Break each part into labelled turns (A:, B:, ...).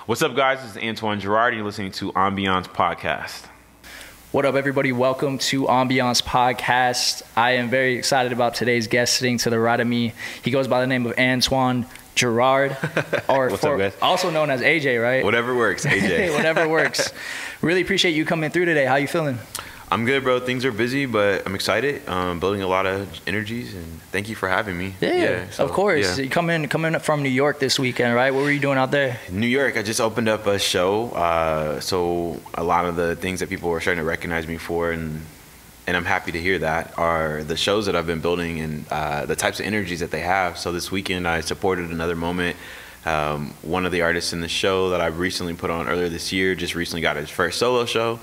A: What's up, guys? This is Antoine Girard, and you're listening to Ambiance podcast.
B: What up, everybody? Welcome to Ambiance podcast. I am very excited about today's guest sitting to the right of me. He goes by the name of Antoine Girard, or
A: What's up, guys?
B: Also known as AJ, right?
A: Whatever works, AJ.
B: Whatever works. Really appreciate you coming through today. How you feeling?
A: I'm good, bro. Things are busy, but I'm excited. Building a lot of energies, and thank you for having me.
B: So, of course. Yeah. You coming up from New York this weekend, right? What were you doing out there?
A: New York. I just opened up a show, so a lot of the things that people were starting to recognize me for, and I'm happy to hear that, are the shows that I've been building and the types of energies that they have. So this weekend I supported Another Moment. One of the artists in the show that I recently put on earlier this year just recently got his first solo show,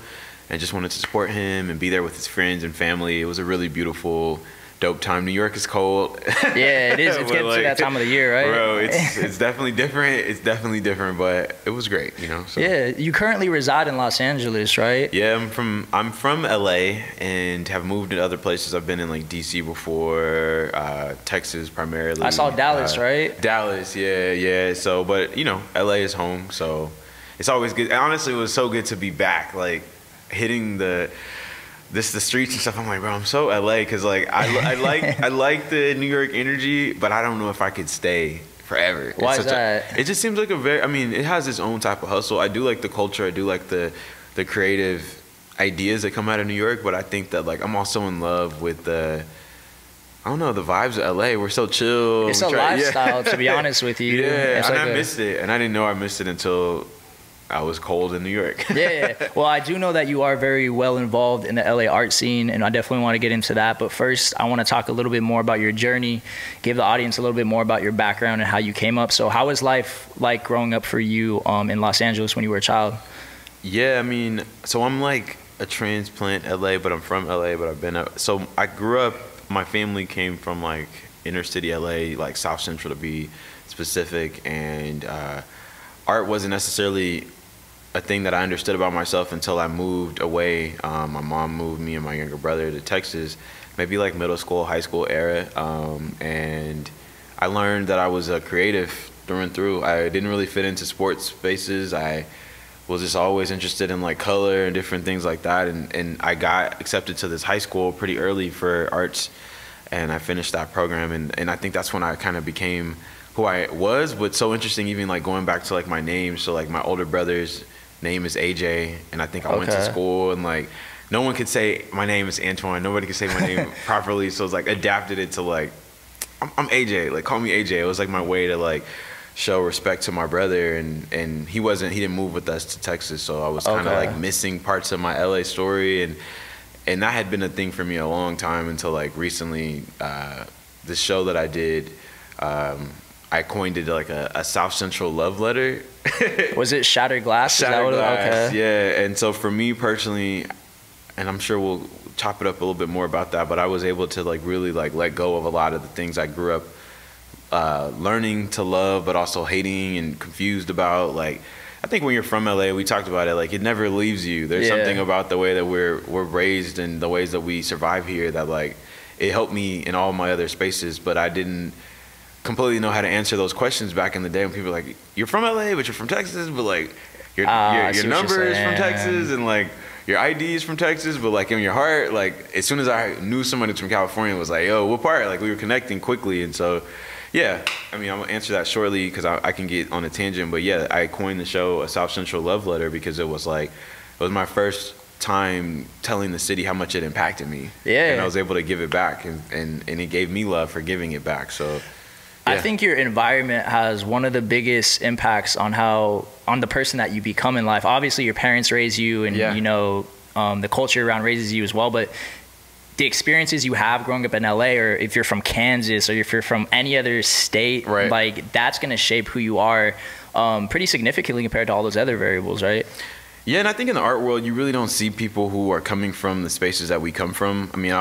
A: and just wanted to support him and be there with his friends and family. It was a really beautiful, dope time. New York is cold.
B: Yeah, it is. It's getting to that time of the year, right?
A: Bro, it's definitely different. It's definitely different, but it was great, you know. So.
B: Yeah, you currently reside in Los Angeles, right?
A: Yeah, I'm from LA and have moved to other places. I've been in like DC before, Texas primarily.
B: I saw Dallas, right?
A: Dallas, yeah. So, but you know, LA is home, so it's always good. Honestly, it was so good to be back, like hitting the streets and stuff. I'm like, bro, I'm so LA, because like I like the New York energy, but I don't know if I could stay forever.
B: Why is that?
A: It just seems like it has its own type of hustle. I do like the culture. I do like the creative ideas that come out of New York, but I think that like I'm also in love with the vibes of LA. We're so chill.
B: It's a lifestyle, to be honest with you.
A: Yeah, and I missed it, and I didn't know I missed it until I was cold in New York.
B: Yeah. Well, I do know that you are very well involved in the LA art scene, and I definitely want to get into that. But first, I want to talk a little bit more about your journey, give the audience a little bit more about your background and how you came up. So how was life like growing up for you in Los Angeles when you were a child?
A: Yeah, I mean, so I'm like a transplant LA, but I'm from LA, but I've been up. So I grew up, my family came from like inner city LA, like South Central to be specific, and art wasn't necessarily a thing that I understood about myself until I moved away. My mom moved me and my younger brother to Texas, maybe like middle school, high school era, and I learned that I was a creative through and through. I didn't really fit into sports spaces. I was just always interested in like color and different things like that, and I got accepted to this high school pretty early for arts, and I finished that program, and I think that's when I kind of became who I was. But so interesting, even like going back to like my name. So like my older brother's name is AJ, and I think I went to school and like no one could say my name is Antoine. Nobody could say my name properly, so it's like adapted it to like I'm AJ, like call me AJ. It was like my way to like show respect to my brother, and he didn't move with us to Texas, so I was kind of like missing parts of my LA story, and that had been a thing for me a long time until like recently. The show that I did, I coined it like a South Central love letter.
B: Was it Shattered Glass?
A: Shattered Glass, yeah. And so for me personally, and I'm sure we'll chop it up a little bit more about that, but I was able to like really like let go of a lot of the things I grew up learning to love, but also hating and confused about. Like, I think when you're from LA, we talked about it, like it never leaves you. There's something about the way that we're raised and the ways that we survive here that like it helped me in all my other spaces, but I didn't completely know how to answer those questions back in the day when people were like, you're from LA, but you're from Texas, but like your number is from Texas, and like your ID is from Texas, but like in your heart, like as soon as I knew somebody from California, it was like, yo, what part? Like we were connecting quickly. And so yeah, I mean, I'm gonna answer that shortly because I can get on a tangent, but yeah, I coined the show a South Central love letter because it was my first time telling the city how much it impacted me. Yeah. And I was able to give it back, and it gave me love for giving it back. So yeah.
B: I think your environment has one of the biggest impacts on the person that you become in life. Obviously, your parents raise you, and you know the culture around raises you as well. But the experiences you have growing up in LA, or if you're from Kansas, or if you're from any other state, like that's going to shape who you are pretty significantly compared to all those other variables, right?
A: Yeah, and I think in the art world, you really don't see people who are coming from the spaces that we come from. I mean,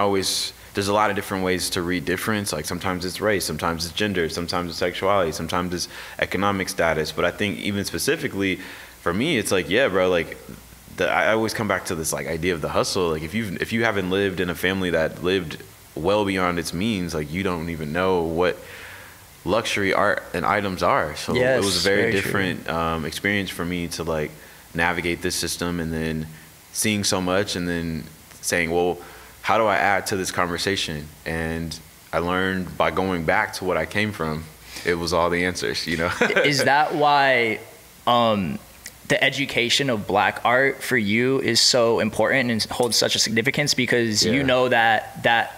A: there's a lot of different ways to read difference. Like sometimes it's race, sometimes it's gender, sometimes it's sexuality, sometimes it's economic status. But I think even specifically for me, it's like, yeah, bro, like I always come back to this like idea of the hustle. Like if you haven't lived in a family that lived well beyond its means, like you don't even know what luxury art and items are. So
B: yes,
A: it was a very different experience for me to like navigate this system, and then seeing so much and then saying, well, how do I add to this conversation? And I learned by going back to what I came from, it was all the answers, you know?
B: Is that why the education of Black art for you is so important and holds such a significance? Because you know that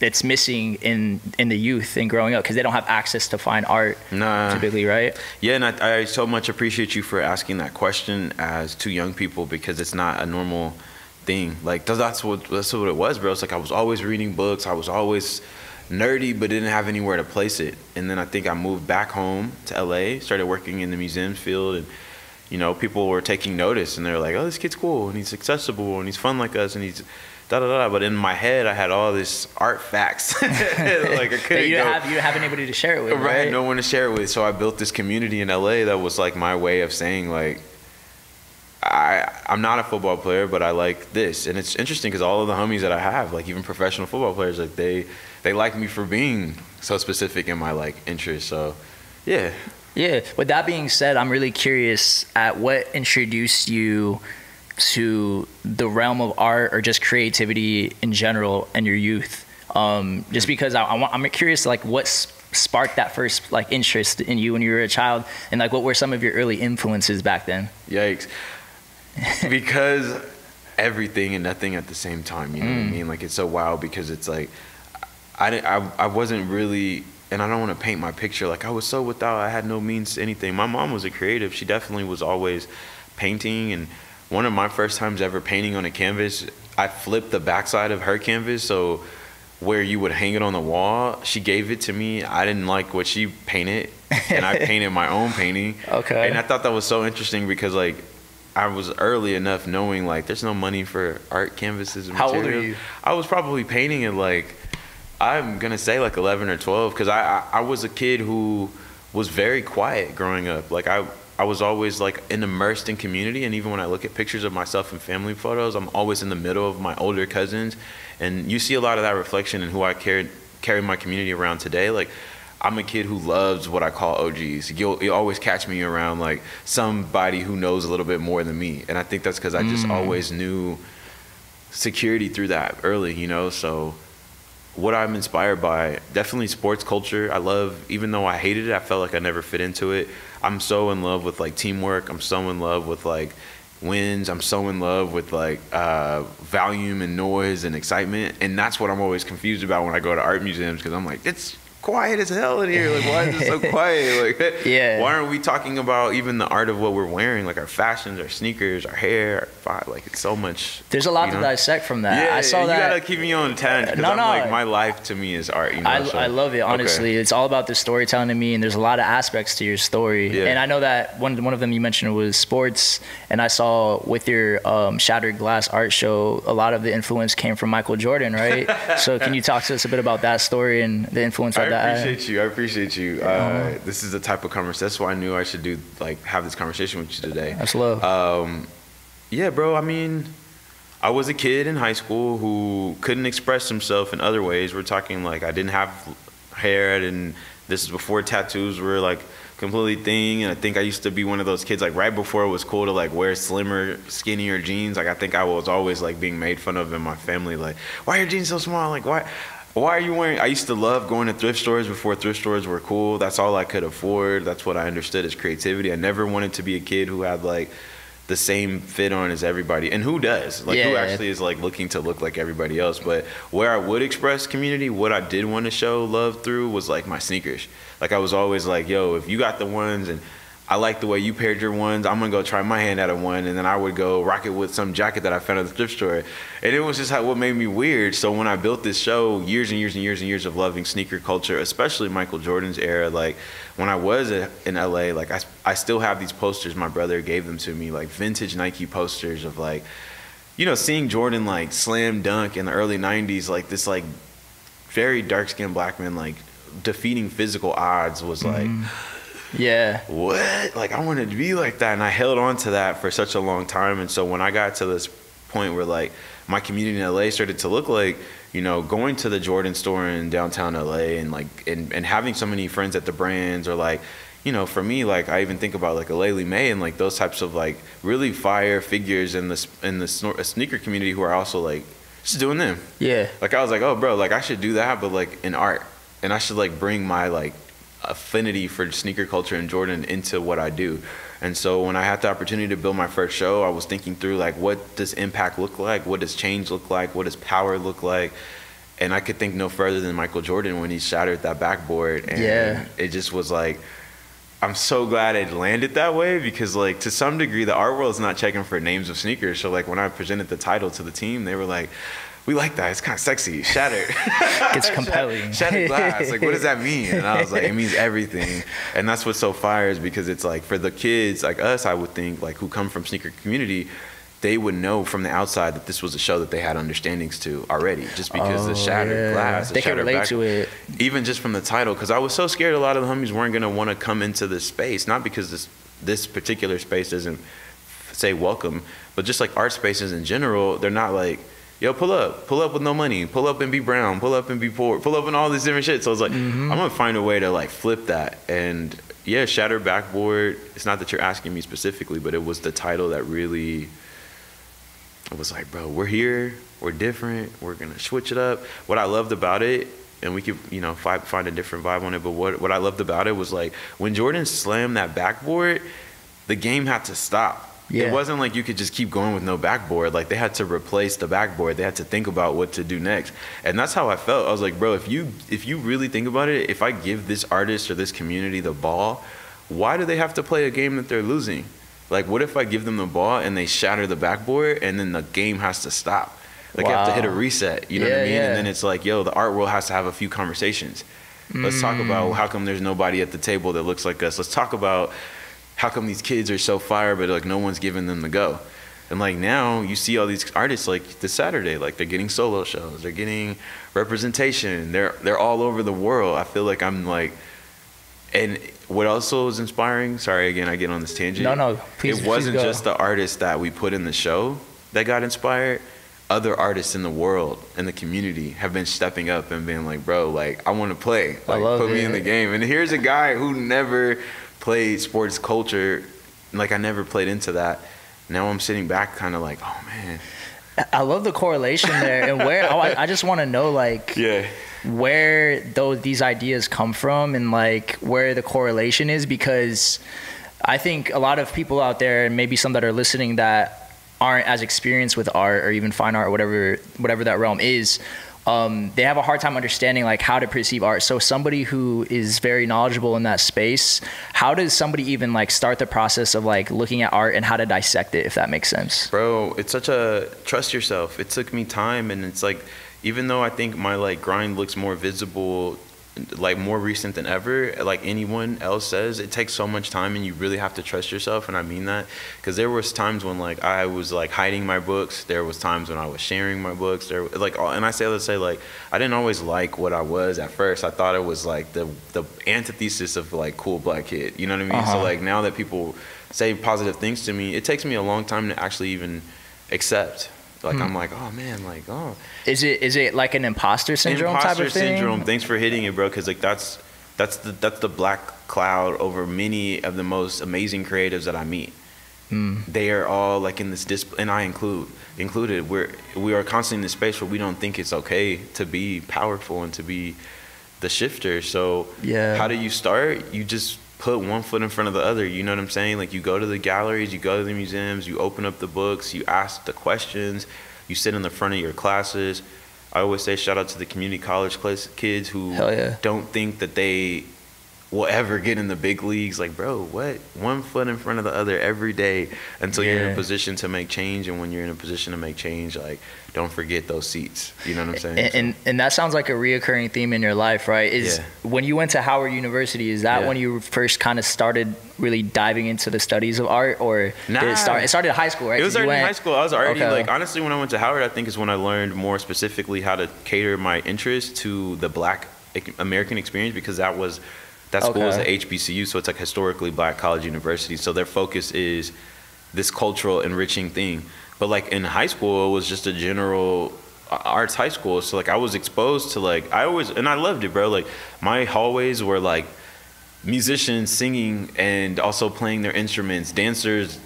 B: it's missing in the youth and growing up, because they don't have access to fine art typically, right? Yeah,
A: and I so much appreciate you for asking that question as two young people, because it's not a normal thing. Like that's what it was, bro. It's like I was always reading books, I was always nerdy, but didn't have anywhere to place it. And then I think I moved back home to LA, started working in the museum field, and you know, people were taking notice, and they're like, oh, this kid's cool, and he's accessible, and he's fun like us, and he's da-da-da. But in my head, I had all this art facts. Like I couldn't
B: you didn't have anybody to share it with, right?
A: No one to share it with. So I built this community in LA that was like my way of saying, like, I'm not a football player, but I like this. And it's interesting because all of the homies that I have, like even professional football players, like they like me for being so specific in my like interests. So yeah.
B: Yeah. With that being said, I'm really curious at what introduced you to the realm of art or just creativity in general in your youth. Just because I'm curious, like what sparked that first like interest in you when you were a child, and like what were some of your early influences back then?
A: Yikes. Because everything and nothing at the same time, you know what I mean? Like it's so wild, because it's like I wasn't really, and I don't want to paint my picture like I was so without, I had no means to anything. My mom was a creative. She definitely was always painting, and one of my first times ever painting on a canvas, I flipped the backside of her canvas, so where you would hang it on the wall, she gave it to me. I didn't like what she painted, and I painted my own painting.
B: Okay.
A: And I thought that was so interesting, because like I was early enough knowing like there's no money for art canvases and materials.
B: How old are you?
A: I was probably painting at like, I'm gonna say like 11 or 12, because I was a kid who was very quiet growing up. Like I was always like immersed in community, and even when I look at pictures of myself in family photos, I'm always in the middle of my older cousins, and you see a lot of that reflection in who I carry my community around today. Like I'm a kid who loves what I call OGs. You'll always catch me around like somebody who knows a little bit more than me, and I think that's because I just always knew security through that early, you know. So what I'm inspired by, definitely sports culture. I love, even though I hated it, I felt like I never fit into it. I'm so in love with like teamwork. I'm so in love with like wins. I'm so in love with like volume and noise and excitement. And that's what I'm always confused about when I go to art museums, because I'm like, it's quiet as hell in here. Like, why is it so quiet? Like,
B: yeah.
A: Why aren't we talking about even the art of what we're wearing, like our fashions, our sneakers, our hair, like it's so much.
B: There's a lot to dissect from that.
A: Yeah,
B: I saw that.
A: You gotta keep me on tangent, because like my life to me is art. You know,
B: I love it, honestly. Okay. It's all about the storytelling to me, and there's a lot of aspects to your story. Yeah. And I know that one of them you mentioned was sports, and I saw with your Shattered Glass art show, a lot of the influence came from Michael Jordan, right? So can you talk to us a bit about that story and the influence of that?
A: I appreciate you. This is the type of conversation. That's why I knew I should have this conversation with you today.
B: That's love.
A: Yeah, bro. I mean, I was a kid in high school who couldn't express himself in other ways. We're talking like I didn't have hair, and this is before tattoos were like completely thing. And I think I used to be one of those kids like right before it was cool to like wear slimmer, skinnier jeans. Like I think I was always like being made fun of in my family. Like, why are your jeans so small? Like, why are you wearing? I used to love going to thrift stores before thrift stores were cool. That's all I could afford. That's what I understood as creativity. I never wanted to be a kid who had like the same fit on as everybody. And who does? Like who actually is like looking to look like everybody else? But where I would express community, what I did want to show love through was like my sneakers. Like I was always like, yo, if you got the ones and I like the way you paired your ones, I'm gonna go try my hand at a one, and then I would go rock it with some jacket that I found at the thrift store. And it was just what made me weird. So when I built this show, years and years and years and years of loving sneaker culture, especially Michael Jordan's era, like when I was in LA, like I still have these posters. My brother gave them to me, like vintage Nike posters of like, you know, seeing Jordan like slam dunk in the early 90s, like this like very dark-skinned black man like defeating physical odds was like,
B: yeah,
A: what? Like I wanted to be like that, and I held on to that for such a long time. And so when I got to this point where like my community in LA started to look like, you know, going to the Jordan store in downtown LA and like and having so many friends at the brands, or like, you know, for me, like I even think about like a Laylee May and like those types of like really fire figures in the sneaker community who are also like just doing them.
B: Yeah.
A: Like I was like, oh bro, like I should do that, but like in art, and I should like bring my like affinity for sneaker culture and Jordan into what I do. And so when I had the opportunity to build my first show, I was thinking through like, what does impact look like? What does change look like? What does power look like? And I could think no further than Michael Jordan when he shattered that backboard. And it just was like, I'm so glad it landed that way, because like to some degree the art world is not checking for names of sneakers. So like when I presented the title to the team, they were like, we like that, it's kind of sexy, shattered.
B: It's compelling.
A: Shattered glass, like what does that mean? And I was like, it means everything. And that's what's so fire, is because it's like for the kids like us, I would think like who come from sneaker community, they would know from the outside that this was a show that they had understandings to already, just because the shattered glass,
B: they can relate to it.
A: Even just from the title, because I was so scared a lot of the homies weren't gonna want to come into this space, not because this particular space doesn't say welcome, but just like art spaces in general, they're not like, yo, pull up with no money, pull up and be brown, pull up and be poor, pull up and all this different shit. So I was like, I'm gonna find a way to like flip that. And yeah, Shattered Backboard, it's not that you're asking me specifically, but it was the title that really, I was like, bro, we're here, we're different, we're gonna switch it up. What I loved about it, and we could, you know, find a different vibe on it, but what I loved about it was like, when Jordan slammed that backboard, the game had to stop. Yeah. It wasn't like you could just keep going with no backboard. Like they had to replace the backboard. They had to think about what to do next. And that's how I felt. I was like, bro, if you really think about it, if I give this artist or this community the ball, why do they have to play a game that they're losing? Like, what if I give them the ball and they shatter the backboard and then the game has to stop? Like, you have to hit a reset, you know what I mean? Yeah. And then it's like, yo, the art world has to have a few conversations. Let's talk about how come there's nobody at the table that looks like us. Let's talk about how come these kids are so fire, but like no one's giving them the go. And like now you see all these artists like this Saturday, like they're getting solo shows, they're getting representation, they're all over the world. I feel like I'm like, and what also is inspiring, sorry again I get on this tangent.
B: No, please.
A: It wasn't just the artists that we put in the show that got inspired. Other artists in the world and the community have been stepping up and being like, bro, like I want to play, like put me in the game. And here's a guy who never played sports culture, like I never played into that. Now I'm sitting back kind of like, oh man.
B: I love the correlation there. And where I just want to know like where these ideas come from and like where the correlation is, because I think a lot of people out there, and maybe some that are listening that aren't as experienced with art or even fine art or whatever that realm is, they have a hard time understanding like how to perceive art. So somebody who is very knowledgeable in that space, how does somebody even like start the process of like looking at art and how to dissect it, if that makes sense?
A: Bro, it's such a trust yourself. It took me time, and it's like, even though I think my like grind looks more visible, like more recent than ever, like anyone else says, it takes so much time, and you really have to trust yourself. And I mean that, because there was times when like I was like hiding my books, there was times when I was sharing my books, there like, and I say like I didn't always like what I was at first. I thought it was like the antithesis of like cool black kid, you know what I mean? So like now that people say positive things to me, it takes me a long time to actually even accept. Like I'm like, oh man, like, oh.
B: Is it like an imposter syndrome type of thing?
A: Imposter syndrome. Thanks for hitting it, bro. Because like that's the black cloud over many of the most amazing creatives that I meet. They are all like in this and I included. We are constantly in this space where we don't think it's okay to be powerful and to be the shifter. So how do you start? You just put one foot in front of the other, you know what I'm saying? Like you go to the galleries, you go to the museums, you open up the books, you ask the questions, you sit in the front of your classes. I always say shout out to the community college kids who don't think that they will ever get in the big leagues. Like, bro, what? One foot in front of the other every day until you're in a position to make change. And when you're in a position to make change, like, don't forget those seats. You know what I'm saying?
B: And that sounds like a reoccurring theme in your life, right? Is when you went to Howard University, is that when you first kind of started really diving into the studies of art, or did it start? It started in high school, right?
A: It was already in high school. I was already like, honestly, when I went to Howard, I think is when I learned more specifically how to cater my interest to the Black American experience, because that school is the HBCU, so it's like historically Black college university. So their focus is this cultural enriching thing. But like in high school, it was just a general arts high school. So like I was exposed to like, and I loved it, bro. Like my hallways were like musicians singing and also playing their instruments, dancers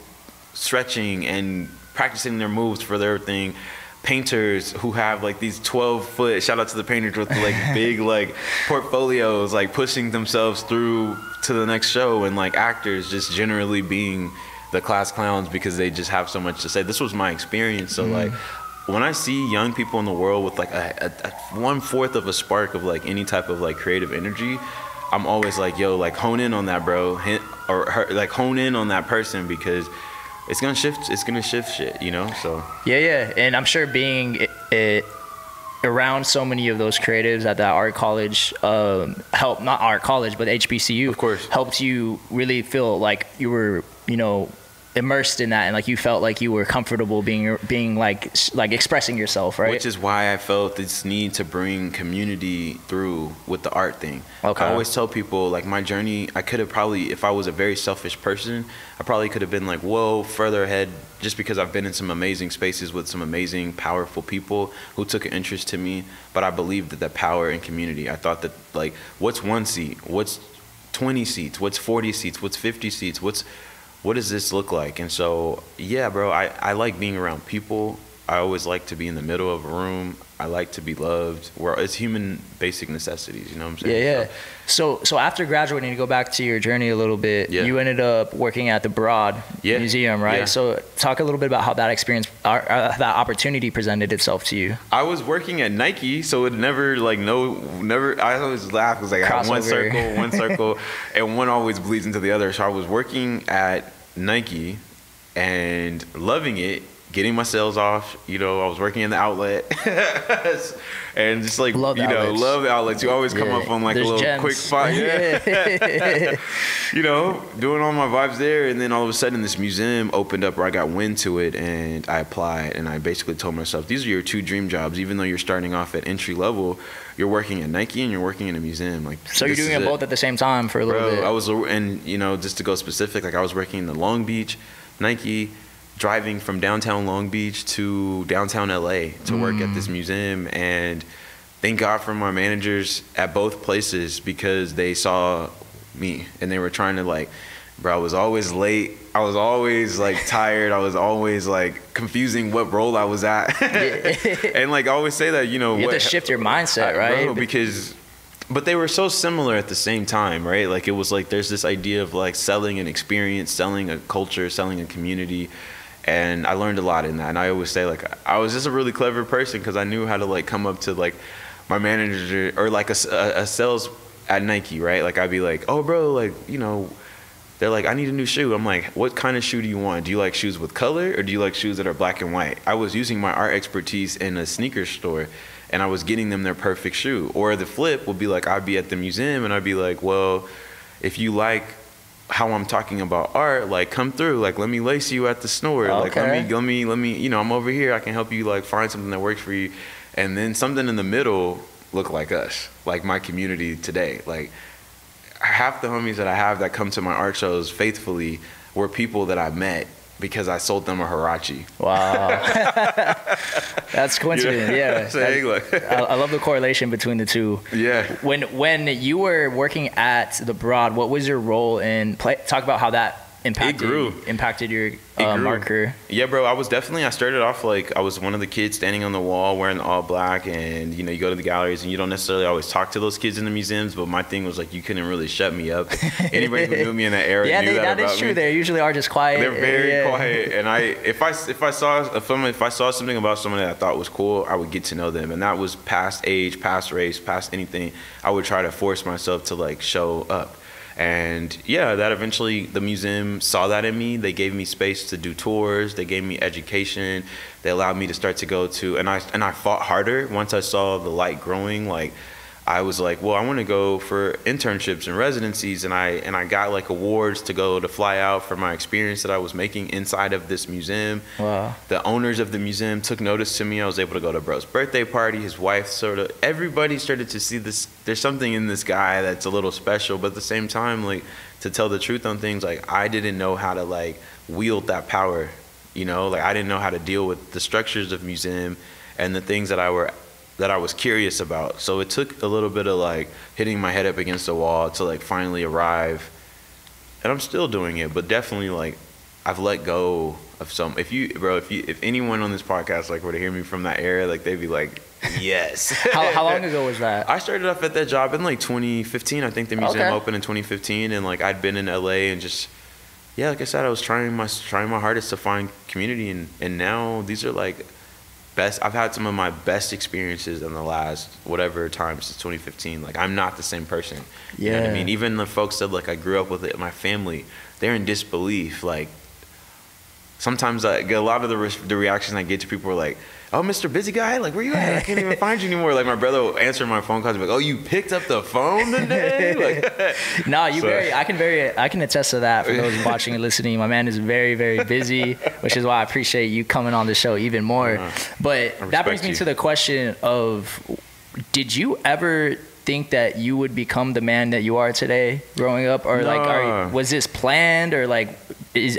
A: stretching and practicing their moves for their thing, painters who have like these 12-foot, shout out to the painters with like big like portfolios, like pushing themselves through to the next show, and like actors just generally being the class clowns because they just have so much to say. This was my experience. So like when I see young people in the world with like a 1/4 of a spark of like any type of like creative energy, I'm always like, yo, like hone in on that, bro, like hone in on that person, because it's gonna shift shit, you know. So
B: yeah, and I'm sure being around so many of those creatives at that art college helped, not art college but HBCU,
A: of course,
B: helped you really feel like you were, you know, immersed in that, and like you felt like you were comfortable being like expressing yourself, right?
A: Which is why I felt this need to bring community through with the art thing.
B: Okay.
A: I always tell people like my journey, I could have probably, if I was a very selfish person, I probably could have been like, whoa, further ahead, just because I've been in some amazing spaces with some amazing, powerful people who took an interest to me. But I believed that the power in community, I thought that like, what's 1 seat? What's 20 seats? What's 40 seats? What's 50 seats? What does this look like? And so, yeah, bro, I like being around people. I always like to be in the middle of a room. I like to be loved. It's human basic necessities, you know what I'm saying?
B: Yeah. So after graduating, to go back to your journey a little bit, you ended up working at the Broad Museum, right?
A: Yeah.
B: So talk a little bit about how that experience, that opportunity presented itself to you.
A: I was working at Nike, so it never, I always laugh because like I have one circle, and one always bleeds into the other. So I was working at Nike and loving it, getting my sales off. You know, I was working in the outlet and just like, love the outlets. You always come up on like there's a little gems. Quick spot. Yeah. You know, doing all my vibes there. And then all of a sudden this museum opened up where I got wind to it, and I applied, and I basically told myself, these are your 2 dream jobs. Even though you're starting off at entry level, you're working at Nike and you're working in a museum. Like,
B: so you're doing it both at the same time for a little bit.
A: I was, and you know, just to go specific, like I was working in the Long Beach, Nike, driving from downtown Long Beach to downtown LA to work at this museum. And thank God for my managers at both places, because they saw me and they were trying to like, bro, I was always late. I was always like tired. I was always like confusing what role I was at. And like I always say that, you know,
B: you have to shift your mindset, right?
A: Bro, but they were so similar at the same time, right? Like it was like, there's this idea of like selling an experience, selling a culture, selling a community. And I learned a lot in that. And I always say like, I was just a really clever person because I knew how to like come up to like my manager or like a sales at Nike, right? Like I'd be like, oh bro, like, you know, they're like, I need a new shoe. I'm like, what kind of shoe do you want? Do you like shoes with color, or do you like shoes that are black and white? I was using my art expertise in a sneaker store, and I was getting them their perfect shoe. Or the flip would be like, I'd be at the museum and I'd be like, well, if you like how I'm talking about art, like come through, like let me lace you at the store.
B: Okay.
A: Like let me, you know, I'm over here, I can help you like find something that works for you. And then something in the middle look like us, like my community today. Like half the homies that I have that come to my art shows faithfully were people that I met because I sold them a Huarache.
B: Wow. That's coincidence. Yeah. I love the correlation between the two.
A: Yeah.
B: When you were working at the Broad, what was your role in talk about how that impacted your marker?
A: Yeah, bro, I started off like I was one of the kids standing on the wall wearing all black, and you know, you go to the galleries and you don't necessarily always talk to those kids in the museums, but my thing was like, you couldn't really shut me up. Anybody who knew me in that area knew that about me.
B: That is true. They usually are just quiet.
A: They're very quiet, and if I saw something about someone that I thought was cool, I would get to know them, and that was past age, past race, past anything. I would try to force myself to like show up. And yeah, that eventually the museum saw that in me. They gave me space to do tours. They gave me education. They allowed me to start to go to, and I fought harder once I saw the light growing. Like I was like, well, I want to go for internships and residencies, and I got like awards to fly out for my experience that I was making inside of this museum.
B: Wow.
A: The owners of the museum took notice to me. I was able to go to bro's birthday party. His wife everybody started to see this. There's something in this guy that's a little special, but at the same time, like to tell the truth on things, like I didn't know how to like wield that power. you know, like I didn't know how to deal with the structures of museum and the things that I was curious about. So it took a little bit of like hitting my head up against the wall to like finally arrive. And I'm still doing it, but definitely like I've let go of some. If anyone on this podcast like were to hear me from that era, like they'd be like, yes.
B: How long ago was that?
A: I started off at that job in like 2015. I think the museum opened in 2015, and like I'd been in LA and just, yeah, like I said, I was trying my hardest to find community, and now these are like I've had some of my best experiences in the last whatever time since 2015. Like I'm not the same person. You know what I mean? Even the folks that like I grew up with it, my family, they're in disbelief. Like sometimes I get a lot of the reactions I get to people are like, "Oh, Mr. Busy Guy, like where you at? I can't even find you anymore." Like my brother will answer my phone calls and be like, "Oh, you picked up the phone today?" Like,
B: no, I can attest to that for those watching and listening. My man is very, very busy, which is why I appreciate you coming on the show even more. But that brings me to the question of, did you ever think that you would become the man that you are today growing up, or like was this planned, or like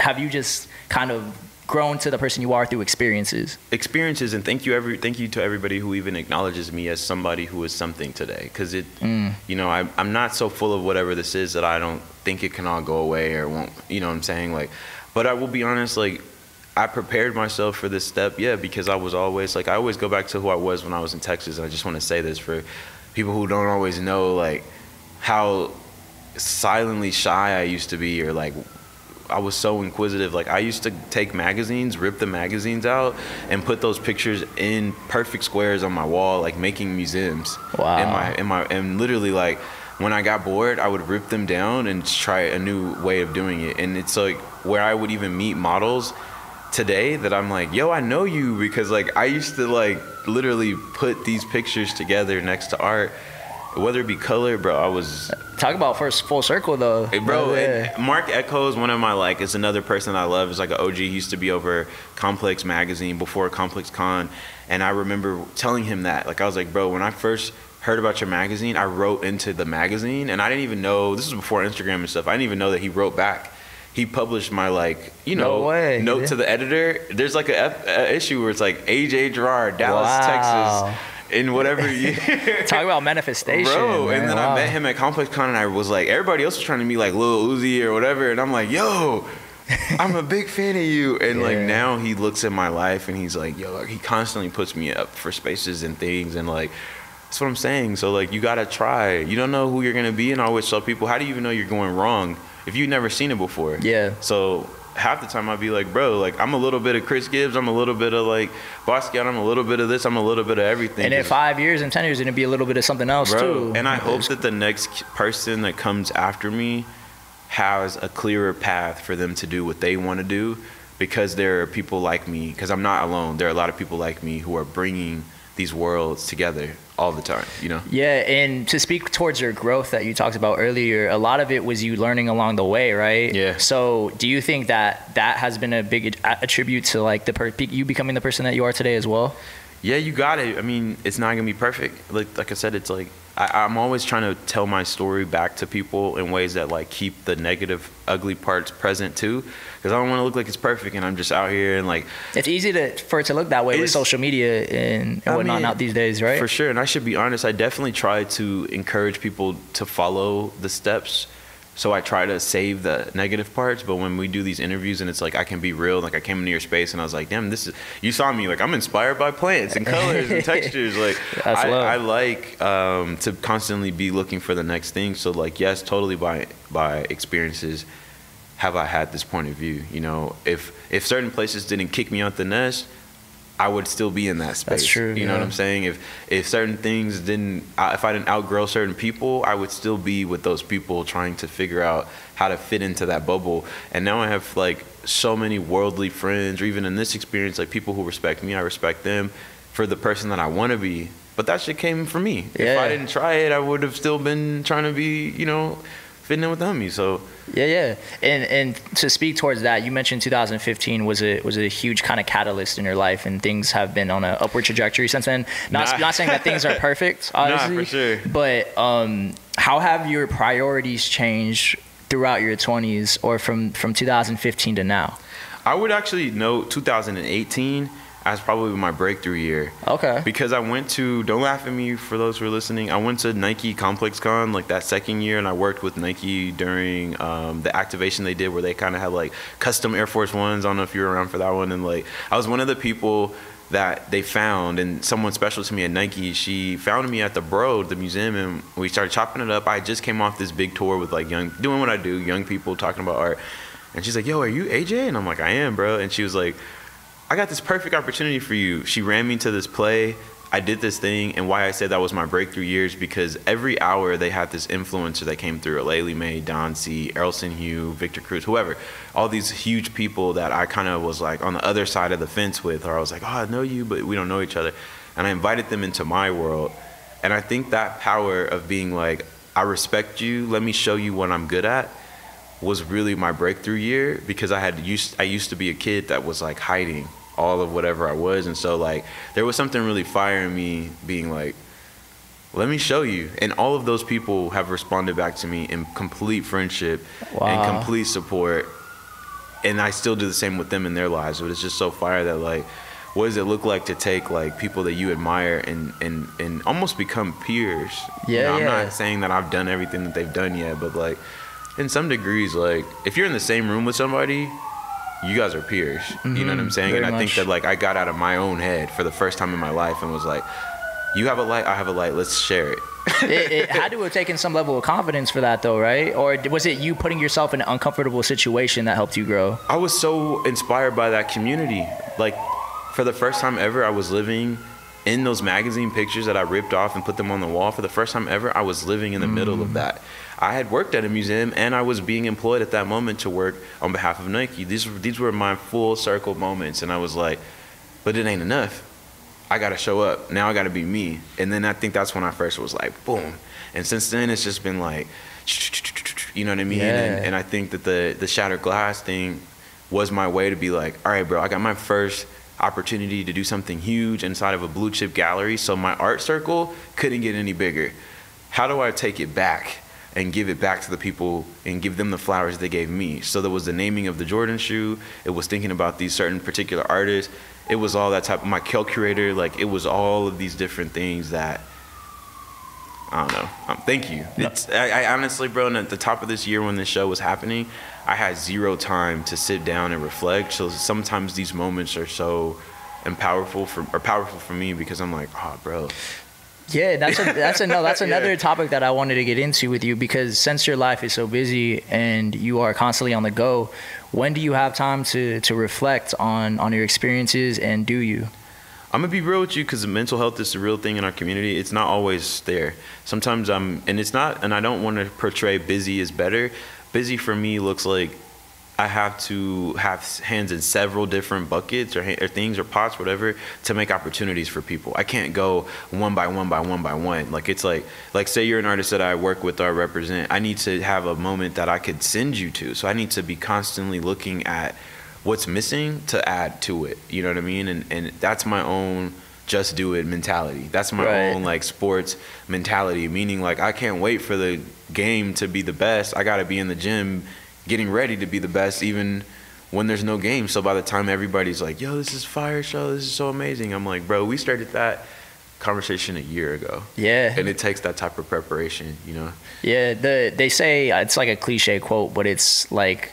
B: have you just kind of grown to the person you are through experiences? And
A: thank you to everybody who even acknowledges me as somebody who is something today, because you know, I'm not so full of whatever this is that I don't think it can all go away or won't, you know what I'm saying? Like, but I will be honest, like I prepared myself for this step, because I was always like, I always go back to who I was when I was in Texas, and I just want to say this for people who don't always know like how silently shy I used to be, or like I was so inquisitive. Like I used to take magazines, rip the magazines out, and put those pictures in perfect squares on my wall, like making museums.
B: Wow.
A: And literally like when I got bored, I would rip them down and try a new way of doing it. And it's like where I would even meet models today that I'm like, yo, I know you, because like I used to like literally put these pictures together next to art, whether it be color, bro. I was
B: talk about first full circle though.
A: Hey, bro, Mark Echo's one of my like, is another person I love. Is like an OG. He used to be over Complex magazine before Complex Con, and I remember telling him that. Like I was like, bro, when I first heard about your magazine, I wrote into the magazine, and I didn't even know, this was before Instagram and stuff, I didn't even know that he wrote back. He published my like, you know, note to the editor. There's like a issue where it's like AJ Girard, Dallas, Texas, in whatever year.
B: Talk about manifestation,
A: bro.
B: Man.
A: And then I met him at Complex Con, and I was like, everybody else was trying to meet like Lil Uzi or whatever, and I'm like, yo, I'm a big fan of you. And like now he looks at my life and he's like, yo, he constantly puts me up for spaces and things, and like that's what I'm saying. So like you gotta try. You don't know who you're gonna be, and I always tell people, how do you even know you're going wrong if you've never seen it before? So half the time I'd be like, bro, like I'm a little bit of Chris Gibbs, I'm a little bit of like Basquiat, I'm a little bit of this, I'm a little bit of everything.
B: And in 5 years and 10 years, it'll be a little bit of something else, too.
A: And I hope that the next person that comes after me has a clearer path for them to do what they want to do, because there are people like me, because I'm not alone. There are a lot of people like me who are bringing these worlds together all the time, you know?
B: Yeah, and to speak towards your growth that you talked about earlier, a lot of it was you learning along the way, right?
A: Yeah.
B: So do you think that that has been a big attribute to like you becoming the person that you are today as well?
A: Yeah, you got it. I mean, it's not gonna be perfect. Like I said, it's like I'm always trying to tell my story back to people in ways that like keep the negative, ugly parts present too, because I don't want to look like it's perfect and I'm just out here and like.
B: It's easy for it to look that way with social media and whatnot now these days, right?
A: For sure, and I should be honest. I definitely try to encourage people to follow the steps. So I try to save the negative parts, but when we do these interviews and it's like I can be real, like I came into your space and I was like, damn, you saw me, like I'm inspired by plants and colors and textures. Like I like to constantly be looking for the next thing. So like, yes, totally by experiences have I had this point of view. You know, if certain places didn't kick me out the nest, I would still be in that space.
B: That's true.
A: You know what I'm saying? If certain things if I didn't outgrow certain people, I would still be with those people trying to figure out how to fit into that bubble. And now I have like so many worldly friends, or even in this experience, like people who respect me, I respect them for the person that I want to be. But that shit came from me. Yeah. If I didn't try it, I would have still been trying to be, you know, fitting in with the homies. So
B: yeah. And to speak towards that, you mentioned 2015 was a huge kind of catalyst in your life, and things have been on an upward trajectory since then. Not saying that things are perfect, obviously.
A: Nah, for sure.
B: But how have your priorities changed throughout your 20s, or from 2015 to now?
A: I would actually note 2018 as probably my breakthrough year.
B: Okay.
A: Because I went to, don't laugh at me for those who are listening, I went to Nike Complex Con like that second year, and I worked with Nike during the activation they did where they kind of had like custom Air Force Ones. I don't know if you were around for that one. And like I was one of the people that they found, and someone special to me at Nike, she found me at the Broad, the museum, and we started chopping it up. I just came off this big tour with like doing what I do, young people talking about art. And she's like, yo, are you AJ? And I'm like, I am, bro. And she was like, I got this perfect opportunity for you. She ran me to this play. I did this thing, and why I said that was my breakthrough years, because every hour they had this influencer that came through, Alayli May, Don C, Errolson Hugh, Victor Cruz, whoever. All these huge people that I kind of was like on the other side of the fence with, or I was like, oh, I know you, but we don't know each other. And I invited them into my world. And I think that power of being like, I respect you, let me show you what I'm good at, was really my breakthrough year, because I used to be a kid that was like hiding all of whatever I was. And so like there was something really fire in me being like, let me show you. And all of those people have responded back to me in complete friendship and complete support. And I still do the same with them in their lives. But it's just so fire that like, what does it look like to take like people that you admire and almost become peers?
B: Yeah,
A: I'm not saying that I've done everything that they've done yet, but like in some degrees, like if you're in the same room with somebody, you guys are peers. You know what I'm saying? And I think that like I got out of my own head for the first time in my life and was like, you have a light, I have a light, let's share it.
B: It had to have taken some level of confidence for that though, right? Or was it you putting yourself in an uncomfortable situation that helped you grow?
A: I was so inspired by that community. Like for the first time ever, I was living in those magazine pictures that I ripped off and put them on the wall. For the first time ever, I was living in the middle of that. I had worked at a museum, and I was being employed at that moment to work on behalf of Nike. These were my full circle moments, and I was like, but it ain't enough. I got to show up. Now I got to be me. And then I think that's when I first was like, boom. And since then, it's just been like, you know what I mean?
B: Yeah.
A: And I think that the shattered glass thing was my way to be like, all right, bro, I got my first opportunity to do something huge inside of a blue chip gallery. So my art circle couldn't get any bigger. How do I take it back and give it back to the people and give them the flowers they gave me? So there was the naming of the Jordan shoe. It was thinking about these certain particular artists. It was all that type of, my curator, like it was all of these different things that, I don't know. Thank you. I honestly, bro, at the top of this year when this show was happening, I had zero time to sit down and reflect. So sometimes these moments are so powerful for me because I'm like, oh, bro.
B: Yeah, that's another topic that I wanted to get into with you, because since your life is so busy and you are constantly on the go, when do you have time to reflect on your experiences, and do you?
A: I'm gonna be real with you, because mental health is a real thing in our community. It's not always there. Sometimes and I don't want to portray busy is better. Busy for me looks like I have to have hands in several different buckets or things or pots, whatever, to make opportunities for people. I can't go one by one by one by one. Like it's like say you're an artist that I work with or represent. I need to have a moment that I could send you to. So I need to be constantly looking at what's missing to add to it. You know what I mean? And that's my own just do it mentality. That's my own like sports mentality, meaning like I can't wait for the game to be the best. I got to be in the gym getting ready to be the best even when there's no game. So by the time everybody's like, yo, this is fire show, this is so amazing, I'm like, bro, we started that conversation a year ago. Yeah. And it takes that type of preparation, you know?
B: Yeah, they say, it's like a cliche quote, but it's like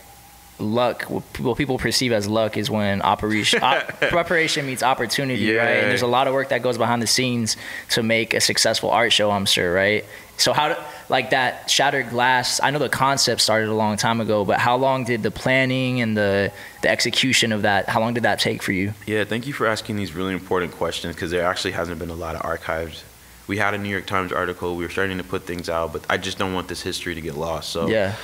B: luck, what people perceive as luck is when preparation meets opportunity, right? And there's a lot of work that goes behind the scenes to make a successful art show, I'm sure, right? So like that shattered glass, I know the concept started a long time ago, but how long did the planning and the execution of that, how long did that take for you?
A: Yeah, thank you for asking these really important questions, because there actually hasn't been a lot of archives. We had a New York Times article, we were starting to put things out, but I just don't want this history to get lost. So yeah.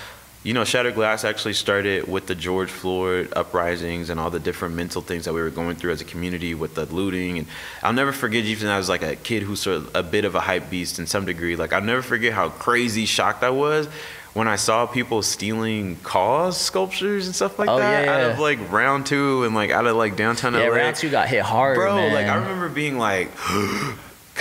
A: You know, Shattered Glass actually started with the George Floyd uprisings and all the different mental things that we were going through as a community with the looting. And I'll never forget, even I was like a kid who's sort of a bit of a hype beast in some degree. Like, I'll never forget how crazy shocked I was when I saw people stealing cause sculptures and stuff like that out of like Round 2 and like out of like downtown LA.
B: Yeah, Round 2 got hit hard,
A: bro,
B: man.
A: Like I remember being like,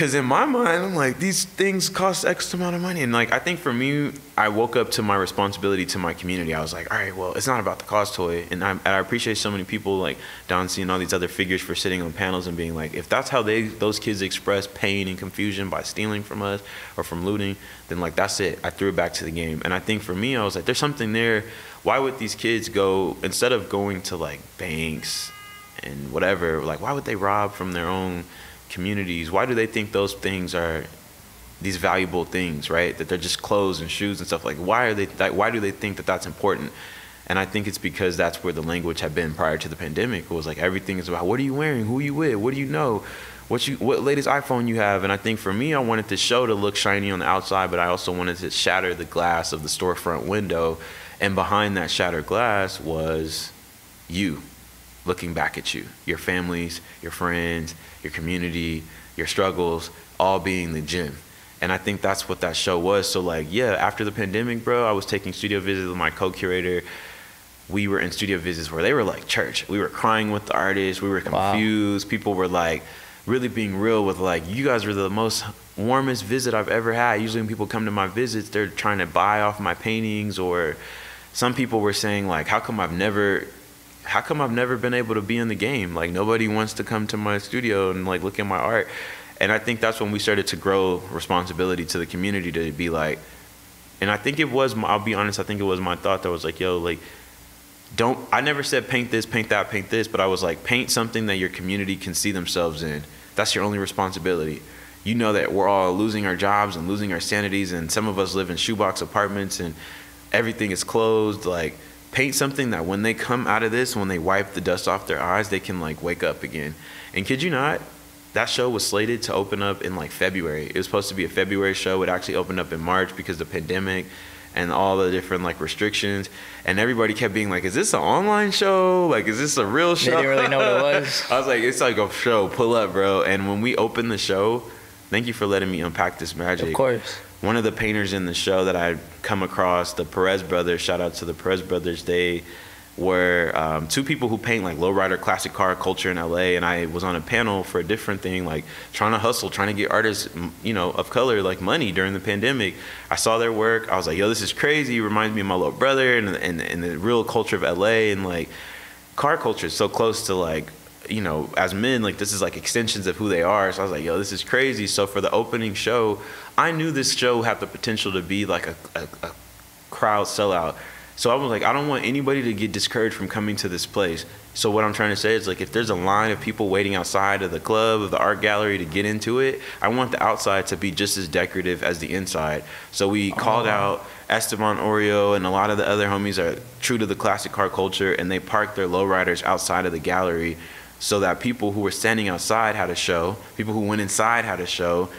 A: Because in my mind, I'm like, these things cost X amount of money. And like, I think for me, I woke up to my responsibility to my community. I was like, all right, well, it's not about the cost toy. And I appreciate so many people like Don C and all these other figures for sitting on panels and being like, if that's how those kids express pain and confusion by stealing from us or from looting, then like, that's it. I threw it back to the game. And I think for me, I was like, there's something there. Why would these kids go, instead of going to like banks and whatever, like why would they rob from their own communities? Why do they think those things are these valuable things, right? That they're just clothes and shoes and stuff. Like why do they think that that's important? And I think it's because that's where the language had been prior to the pandemic. It was like everything is about what are you wearing, who are you with, what do you know, what latest iPhone you have. And I think for me, I wanted the show to look shiny on the outside, but I also wanted to shatter the glass of the storefront window, and behind that shattered glass was you looking back at you, your families, your friends, your community, your struggles, all being the gym. And I think that's what that show was. So like, yeah, after the pandemic, bro, I was taking studio visits with my co-curator. We were in studio visits where they were like church. We were crying with the artists. We were confused. Wow. People were like really being real with like, you guys were the most warmest visit I've ever had. Usually when people come to my visits, they're trying to buy off my paintings, or some people were saying like, how come I've never been able to be in the game? Like nobody wants to come to my studio and like look at my art. And I think that's when we started to grow responsibility to the community to be like, and I think it was, I'll be honest, I think it was my thought that was like, yo, like, I never said paint this, paint that, paint this, but I was like, paint something that your community can see themselves in. That's your only responsibility. You know that we're all losing our jobs and losing our sanities, and some of us live in shoebox apartments and everything is closed. Like, paint something that when they come out of this, when they wipe the dust off their eyes, they can like wake up again. And kid you not, that show was slated to open up in like February. It was supposed to be a February show. It actually opened up in March because of the pandemic and all the different like restrictions. And everybody kept being like, is this an online show? Like, is this a real show?
B: They didn't really know what it was.
A: I was like, it's like a show, pull up, bro. And when we opened the show, thank you for letting me unpack this magic.
B: Of course.
A: One of the painters in the show that I come across, the Perez brothers, shout out to the Perez brothers, they were two people who paint like lowrider classic car culture in LA, and I was on a panel for a different thing, like trying to hustle, trying to get artists, you know, of color like money during the pandemic. I saw their work. I was like, yo, this is crazy. It reminds me of my little brother and the real culture of LA, and like car culture is so close to like, you know, as men, like this is like extensions of who they are. So I was like, yo, this is crazy. So for the opening show, I knew this show had the potential to be like a crowd sellout. So I was like, I don't want anybody to get discouraged from coming to this place. So what I'm trying to say is like, if there's a line of people waiting outside of the club, of the art gallery to get into it, I want the outside to be just as decorative as the inside. So we called out Esteban Oreo and a lot of the other homies are true to the classic car culture, and they parked their lowriders outside of the gallery so that people who were standing outside had a show, people who went inside had a show.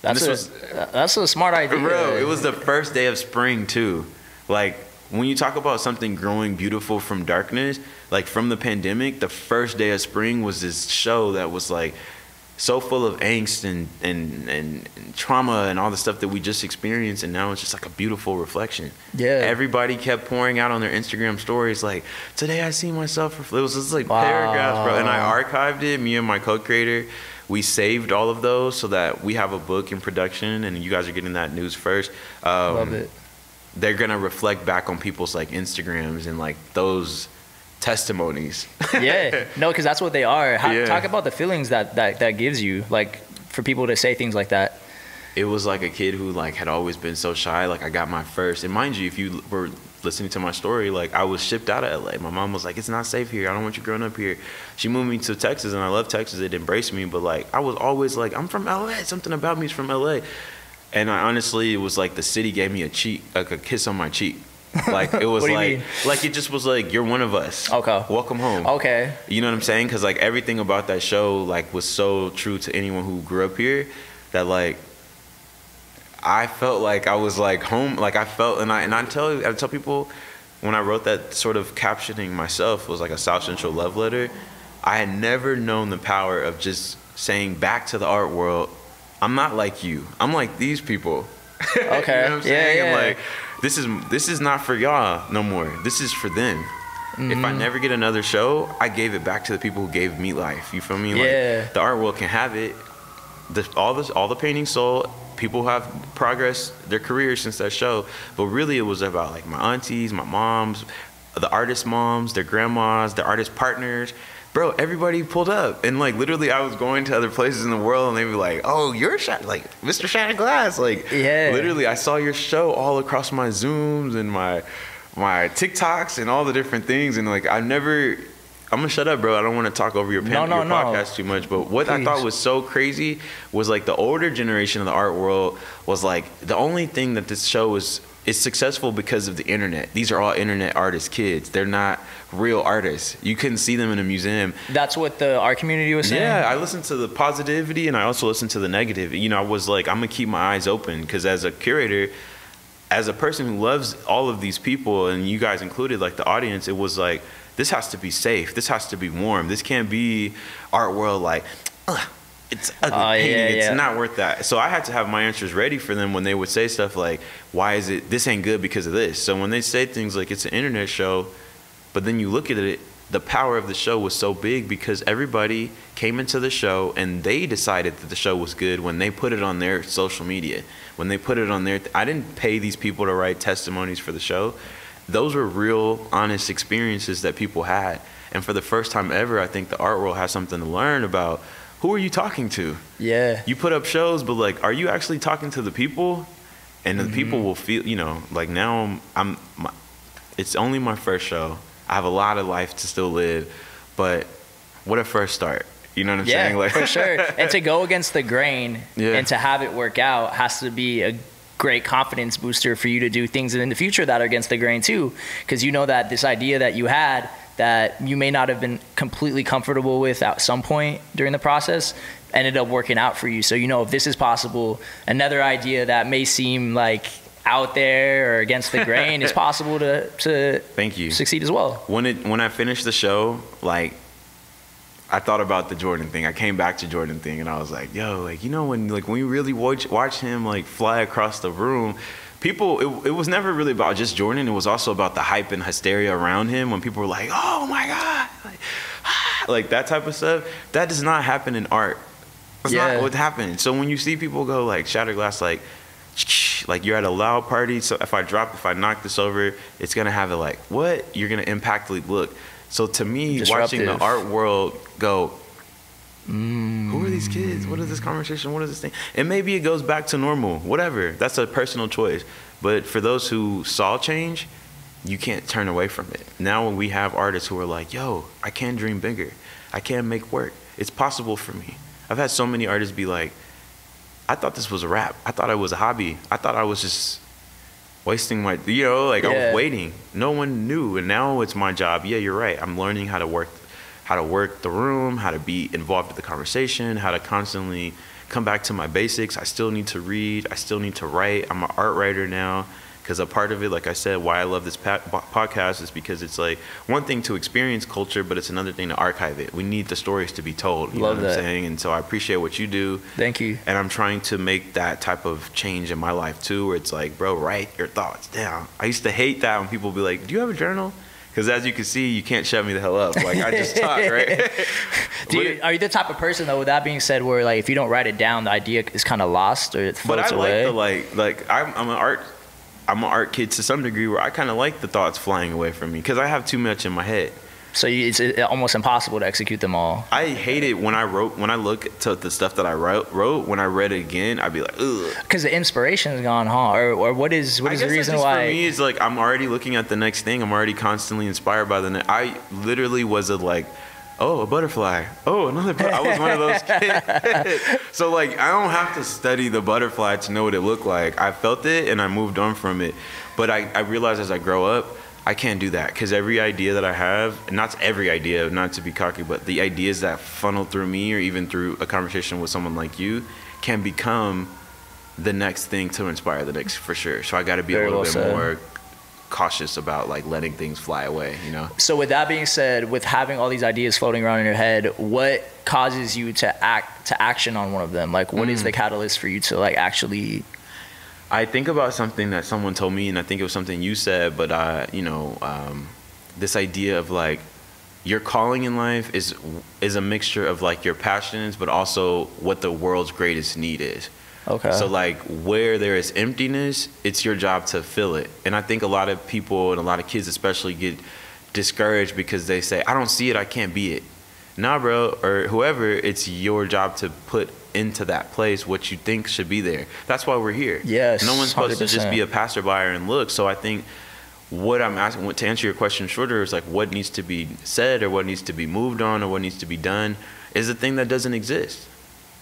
B: That's a smart idea.
A: Bro, it was the first day of spring too. Like, when you talk about something growing beautiful from darkness, like from the pandemic, the first day of spring was this show that was like so full of angst and trauma and all the stuff that we just experienced, and now it's just like a beautiful reflection. Yeah. Everybody kept pouring out on their Instagram stories like, today I see myself. It was just like paragraphs, bro. And I archived it, me and my co-creator. We saved all of those so that we have a book in production, and you guys are getting that news first.
B: Love it.
A: They're gonna reflect back on people's like Instagrams and like those testimonies.
B: Yeah, no, because that's what they are. Talk about the feelings that gives you, like, for people to say things like that.
A: It was like a kid who like had always been so shy. Like, I got my first, and mind you, if you were listening to my story, like I was shipped out of LA. My mom was like, it's not safe here. I don't want you growing up here. She moved me to Texas, and I love Texas. It embraced me, but like I was always like, I'm from LA. Something about me is from LA. And I honestly, it was like the city gave me a kiss on my cheek. Like, it was like it just was like, you're one of us. Okay. Welcome home.
B: Okay.
A: You know what I'm saying? Because like everything about that show like was so true to anyone who grew up here that like I felt like I was like home. Like I felt, and I tell people when I wrote that sort of captioning myself was like a South Central love letter. I had never known the power of just saying back to the art world, I'm not like you. I'm like these people.
B: Okay.
A: You know what I'm saying?
B: Yeah.
A: And like, this is not for y'all no more. This is for them. Mm-hmm. If I never get another show, I gave it back to the people who gave me life. You feel me?
B: Yeah.
A: Like, the art world can have it. all the paintings sold. People have progressed their careers since that show, but really it was about like my aunties, my moms, the artist moms, their grandmas, their artist partners. Bro, everybody pulled up, and like literally I was going to other places in the world and they were like, oh, you're like Mr. Shattered Glass. Like, yeah, literally I saw your show all across my Zooms and my TikToks and all the different things. And like I'm gonna shut up, bro. I don't want to talk over your podcast too much. But what I thought was so crazy was like the older generation of the art world was like the only thing that this show is successful because of the internet. These are all internet artist kids. They're not real artists. You couldn't see them in a museum.
B: That's what the art community was saying?
A: Yeah, I listened to the positivity and I also listened to the negative. You know, I was like, I'm gonna keep my eyes open, because as a curator, as a person who loves all of these people, and you guys included, like the audience, it was like, this has to be safe. This has to be warm. This can't be art world like, it's ugly painting. It's not worth that. So I had to have my answers ready for them when they would say stuff like, why is it, this ain't good because of this. So when they say things like it's an internet show, but then you look at it, the power of the show was so big because everybody came into the show and they decided that the show was good when they put it on their social media. When they put it on their, I didn't pay these people to write testimonies for the show. Those were real, honest experiences that people had. And for the first time ever, I think the art world has something to learn about. Who are you talking to? Yeah. You put up shows, but like, are you actually talking to the people? And the people will feel, you know, like now it's only my first show. I have a lot of life to still live, but what a first start. You know what I'm saying?
B: Like, for sure. And to go against the grain and to have it work out has to be a great confidence booster for you to do things in the future that are against the grain too. Because you know that this idea that you had that you may not have been completely comfortable with at some point during the process ended up working out for you. So you know, if this is possible, another idea that may seem like out there or against the grain is possible to
A: Thank you.
B: Succeed as well.
A: When I finished the show, like, I thought about the Jordan thing. I came back to Jordan thing and I was like, yo, like, you know, when we really watch him like fly across the room, people, it was never really about just Jordan. It was also about the hype and hysteria around him when people were like, oh my God, like that type of stuff. That does not happen in art. That's not what happened. So when you see people go like Shattered Glass, like you're at a loud party, so if I knock this over, it's gonna have it like, what? You're gonna impactfully look. So to me, watching the art world go, who are these kids? What is this conversation? What is this thing? And maybe it goes back to normal, whatever. That's a personal choice. But for those who saw change, you can't turn away from it. Now when we have artists who are like, yo, I can dream bigger. I can make work. It's possible for me. I've had so many artists be like, I thought this was a rap. I thought it was a hobby. I thought I was just wasting my, you know, like I was waiting. No one knew, and now it's my job. Yeah, you're right. I'm learning how to work the room, how to be involved with the conversation, how to constantly come back to my basics. I still need to read. I still need to write. I'm an art writer now. Because a part of it, like I said, why I love this podcast is because it's like one thing to experience culture, but it's another thing to archive it. We need the stories to be told. You know what I'm saying? And so I appreciate what you do.
B: Thank you.
A: And I'm trying to make that type of change in my life too, where it's like, bro, write your thoughts down. I used to hate that when people be like, do you have a journal? Because as you can see, you can't shut me the hell up. Like, I just talk, right?
B: Are you the type of person, though, with that being said, where like if you don't write it down, the idea is kind of lost or it floats away?
A: But I like I'm an art kid to some degree, where I kind of like the thoughts flying away from me because I have too much in my head.
B: So it's almost impossible to execute them all.
A: I hate it when I look to the stuff that I wrote, when I read it again, I'd be like, ugh.
B: Because the inspiration's gone, huh? Or what is the reason why?
A: For me, it's like I'm already looking at the next thing. I'm already constantly inspired by the next. I literally was oh, a butterfly. Oh, another I was one of those kids. So like, I don't have to study the butterfly to know what it looked like. I felt it and I moved on from it. But I realized as I grow up, I can't do that because every idea that I have, and not every idea, not to be cocky, but the ideas that funnel through me or even through a conversation with someone like you can become the next thing to inspire the next, for sure. So I got to be a little bit more cautious about like letting things fly away, you know?
B: So with that being said, with having all these ideas floating around in your head, what causes you to action on one of them? Like what is the catalyst for you to like actually?
A: I think about something that someone told me, and I think it was something you said, but this idea of like your calling in life is a mixture of like your passions, but also what the world's greatest need is.
B: Okay.
A: So like where there is emptiness, it's your job to fill it. And I think a lot of people and a lot of kids especially get discouraged because they say, I don't see it, I can't be it. Nah, bro, or whoever, it's your job to put into that place what you think should be there. That's why we're here.
B: Yes.
A: No one's supposed
B: 100%.
A: to just be a passerby and look. So I think what I'm asking, to answer your question shorter, is like what needs to be said or what needs to be moved on or what needs to be done is a thing that doesn't exist.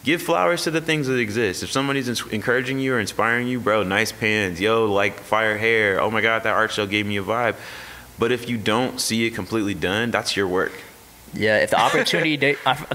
A: Give flowers to the things that exist. If somebody's encouraging you or inspiring you, bro, nice pants, yo, like fire hair, oh my God, that art show gave me a vibe. But if you don't see it completely done, that's your work.
B: Yeah, if the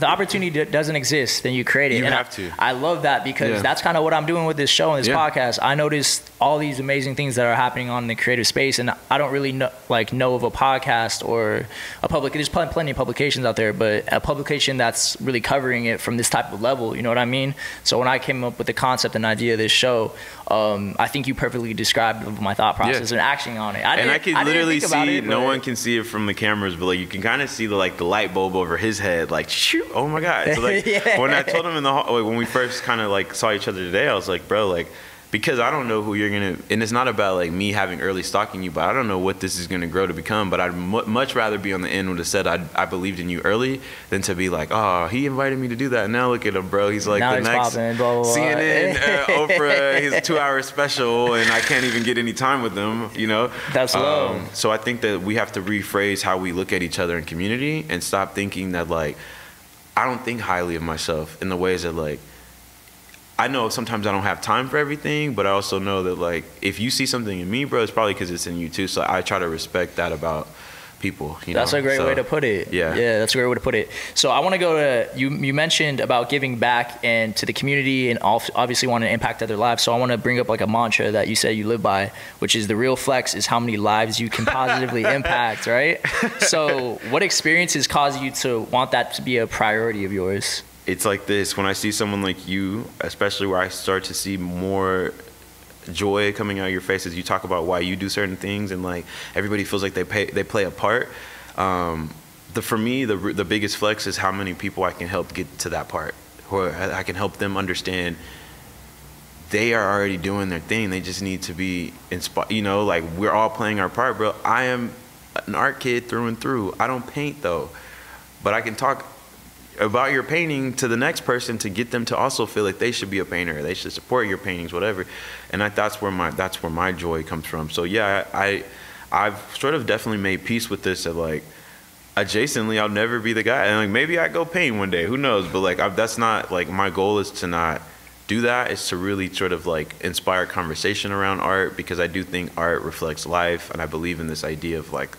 B: opportunity doesn't exist, then you create it.
A: You
B: and
A: have to.
B: I love that because that's kind of what I'm doing with this show and this podcast. I noticed all these amazing things that are happening on the creative space, and I don't really know of a podcast or a public. There's plenty of publications out there, but a publication that's really covering it from this type of level. You know what I mean? So when I came up with the concept and idea of this show, I think you perfectly described my thought process and acting on it.
A: I can literally see it. No one can see it from the cameras, but like you can kind of see the light bulb over his head, like, shoot, oh my God. So like when I told him in the hall, when we first kind of like saw each other today, I was like, bro, like, because I don't know who you're gonna, and it's not about like me having early stalking you, but I don't know what this is gonna grow to become. But I'd much rather be on the end when it said I believed in you early than to be like, oh, he invited me to do that. And now look at him, bro. He's like now the next popping, blah, blah, blah. CNN, Oprah, his 2-hour special, and I can't even get any time with him. You know,
B: that's low.
A: So I think that we have to rephrase how we look at each other in community and stop thinking that like I don't think highly of myself in the ways that like. I know sometimes I don't have time for everything, but I also know that like if you see something in me, bro, it's probably because it's in you too. So I try to respect that about people.
B: That's a great way to put it. Yeah, that's a great way to put it. So I want to go to you mentioned about giving back and to the community and obviously want to impact other lives. So I want to bring up like a mantra that you say you live by, which is the real flex is how many lives you can positively impact, right? So what experiences cause you to want that to be a priority of yours?
A: It's like this, when I see someone like you, especially where I start to see more joy coming out of your face as you talk about why you do certain things and like everybody feels like they play a part. For me, the biggest flex is how many people I can help get to that part, or I can help them understand they are already doing their thing. They just need to be inspired. You know, like we're all playing our part, bro. I am an art kid through and through. I don't paint though, but I can talk about your painting to the next person to get them to also feel like they should be a painter, they should support your paintings, whatever. And that's where my joy comes from. So yeah, I've sort of definitely made peace with this. That like adjacently, I'll never be the guy, and like maybe I go paint one day, who knows? But like that's not like my goal is to not do that. Is to really sort of like inspire conversation around art, because I do think art reflects life, and I believe in this idea of like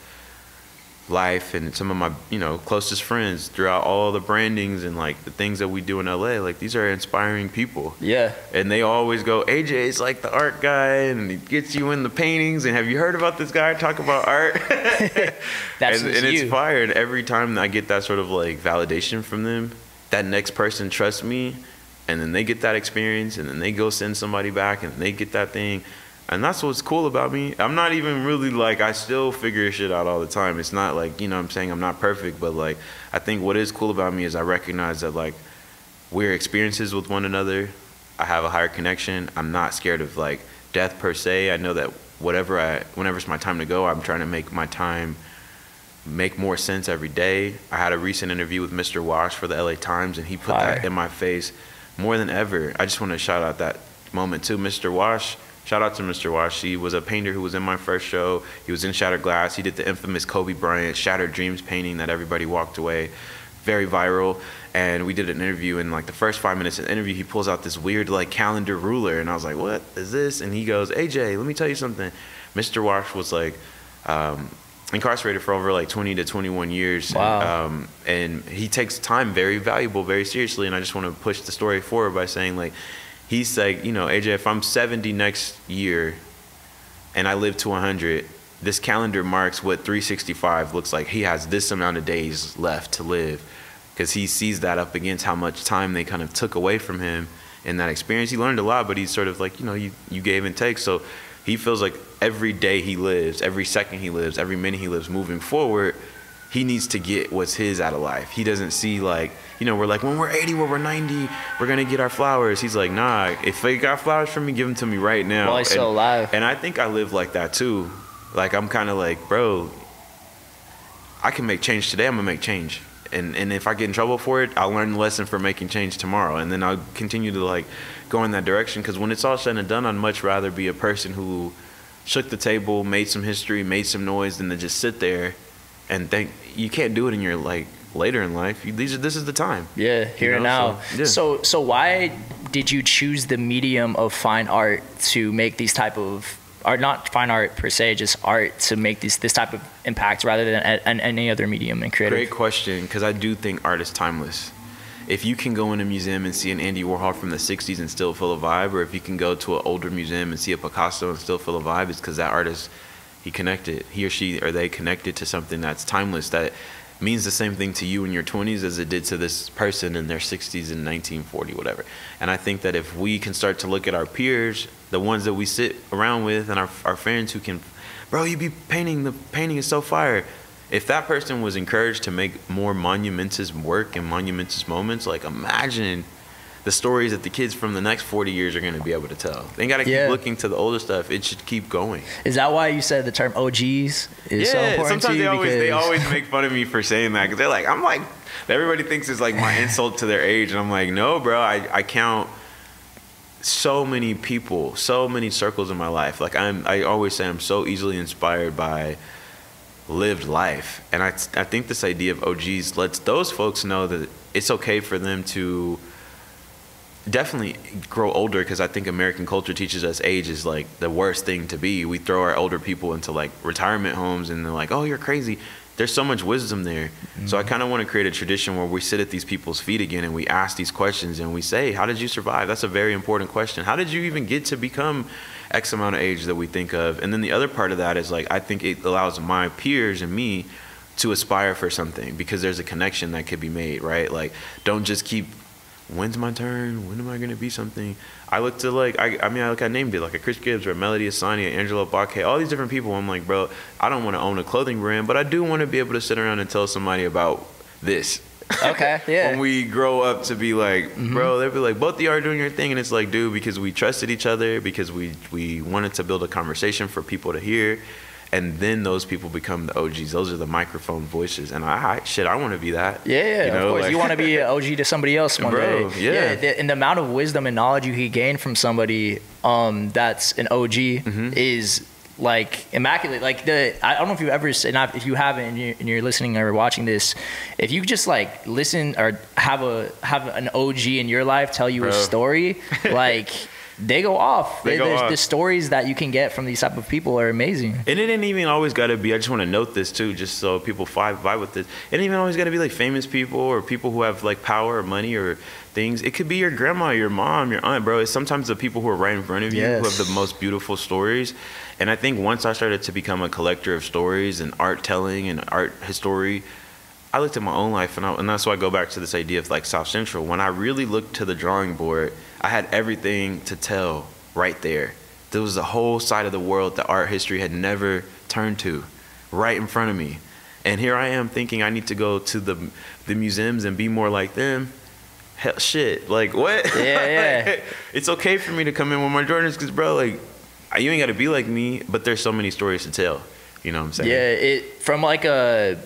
A: life. And some of my closest friends throughout all the brandings and like the things that we do in LA, like these are inspiring people. Yeah. And they always go, AJ is like the art guy and he gets you in the paintings, and have you heard about this guy talk about art? and it's fire. And every time I get that sort of like validation from them, that next person trusts me, and then they get that experience, and then they go send somebody back and they get that thing. And that's what's cool about me. I'm not even really like, I still figure shit out all the time. It's not like, I'm saying I'm not perfect, but like, I think what is cool about me is I recognize that like, we're experiences with one another. I have a higher connection. I'm not scared of like death per se. I know that whenever it's my time to go, I'm trying to make my time make more sense every day. I had a recent interview with Mr. Wash for the LA Times, and he put that in my face more than ever. I just want to shout out that moment too. Mr. Wash, shout out to Mr. Wash. He was a painter who was in my first show. He was in Shattered Glass. He did the infamous Kobe Bryant Shattered Dreams painting that everybody walked away. Very viral. And we did an interview, and like the first 5 minutes of the interview, he pulls out this weird like calendar ruler, and I was like, what is this? And he goes, AJ, let me tell you something. Mr. Wash was like incarcerated for over like 20 to 21 years. Wow. And he takes time very valuable, very seriously. And I just want to push the story forward by saying like, he's like, AJ, if I'm 70 next year and I live to 100, this calendar marks what 365 looks like. He has this amount of days left to live, because he sees that up against how much time they kind of took away from him in that experience. He learned a lot, but he's sort of like, you gave and take. So he feels like every day he lives, every second he lives, every minute he lives moving forward, he needs to get what's his out of life. He doesn't see like, you know, we're like, when we're 80, when we're 90, we're gonna get our flowers. He's like, nah, if they got flowers for me, give them to me right now.
B: While he's still alive.
A: And I think I live like that too. Like, I'm kind of like, bro, I can make change today, I'm gonna make change. And if I get in trouble for it, I'll learn the lesson for making change tomorrow. And then I'll continue to like go in that direction. Because when it's all said and done, I'd much rather be a person who shook the table, made some history, made some noise, than to just sit there and think. You can't do it in your like later in life. This is the time.
B: Yeah, here and now. So why did you choose the medium of fine art to make these type of, or not fine art per se, just art to make this type of impact rather than any other medium and creative?
A: Great question, because I do think art is timeless. If you can go in a museum and see an Andy Warhol from the 60s and still feel a vibe, or if you can go to an older museum and see a Picasso and still feel a vibe, it's because that artist, he or she or they connected to something that's timeless, that means the same thing to you in your 20s as it did to this person in their 60s in 1940, whatever. And I think that if we can start to look at our peers, the ones that we sit around with, and our friends who can, bro, you be painting, the painting is so fire. If that person was encouraged to make more monumentous work and monumentous moments, like imagine the stories that the kids from the next 40 years are going to be able to tell. They got to keep looking to the older stuff. It should keep going.
B: Is that why you said the term OGs is so important
A: sometimes
B: to you?
A: They always make fun of me for saying that, because they're like, I'm like, everybody thinks it's like my insult to their age. And I'm like, no, bro, I count so many people, so many circles in my life. Like I always say I'm so easily inspired by lived life. And I think this idea of OGs lets those folks know that it's okay for them to definitely grow older, because I think American culture teaches us age is like the worst thing to be. We throw our older people into like retirement homes and they're like, oh, you're crazy. There's so much wisdom there. Mm-hmm. So I kind of want to create a tradition where we sit at these people's feet again and we ask these questions and we say, how did you survive? That's a very important question. How did you even get to become X amount of age that we think of? And then the other part of that is like, I think it allows my peers and me to aspire for something, because there's a connection that could be made, right? Like, don't just keep, when's my turn? When am I going to be something? I look to like, I named it like a Chris Gibbs or a Melody Asani, a Angelo Baque, all these different people. I'm like, bro, I don't want to own a clothing brand, but I do want to be able to sit around and tell somebody about this.
B: Okay, yeah.
A: When we grow up to be like, bro, they'll be like, both of you are doing your thing. And it's like, dude, because we trusted each other, because we wanted to build a conversation for people to hear. And then those people become the OGs. Those are the microphone voices. And I want to be that.
B: Yeah, you know, of course. Like, you want to be an OG to somebody else one day. Yeah. And the amount of wisdom and knowledge you can gain from somebody that's an OG is like immaculate. Like I don't know if you've ever, and if you haven't and you're listening or watching this, if you just like listen or have an OG in your life tell you a story, like they go off. The stories that you can get from these type of people are amazing.
A: And it didn't even always got to be, I just want to note this too, just so people vibe with this. It didn't even always got to be like famous people or people who have like power or money or things. It could be your grandma, your mom, your aunt, bro. It's sometimes the people who are right in front of you who have the most beautiful stories. And I think once I started to become a collector of stories and art telling and art history, I looked at my own life, and that's why I go back to this idea of like South Central. When I really looked to the drawing board, I had everything to tell right there. There was a whole side of the world that art history had never turned to, right in front of me. And here I am thinking I need to go to the museums and be more like them. Hell, shit, like what?
B: Yeah.
A: Like, it's okay for me to come in with my Jordans, because bro, like, you ain't got to be like me, but there's so many stories to tell. You know what I'm saying?
B: Yeah, from like a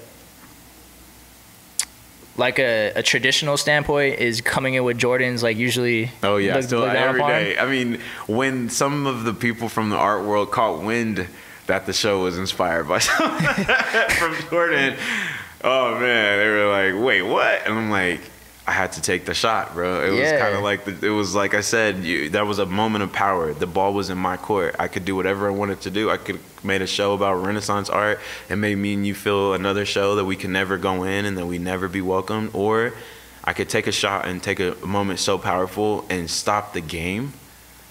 B: traditional standpoint, is coming in with Jordans like usually
A: still every day. I mean, when some of the people from the art world caught wind that the show was inspired by from Jordan, oh man, they were like, wait, what? And I'm like, I had to take the shot, bro. It was kind of like, it was like I said, that was a moment of power. The ball was in my court. I could do whatever I wanted to do. I could made a show about Renaissance art and made me and you feel another show that we can never go in and that we never be welcomed. Or I could take a shot and take a moment so powerful and stop the game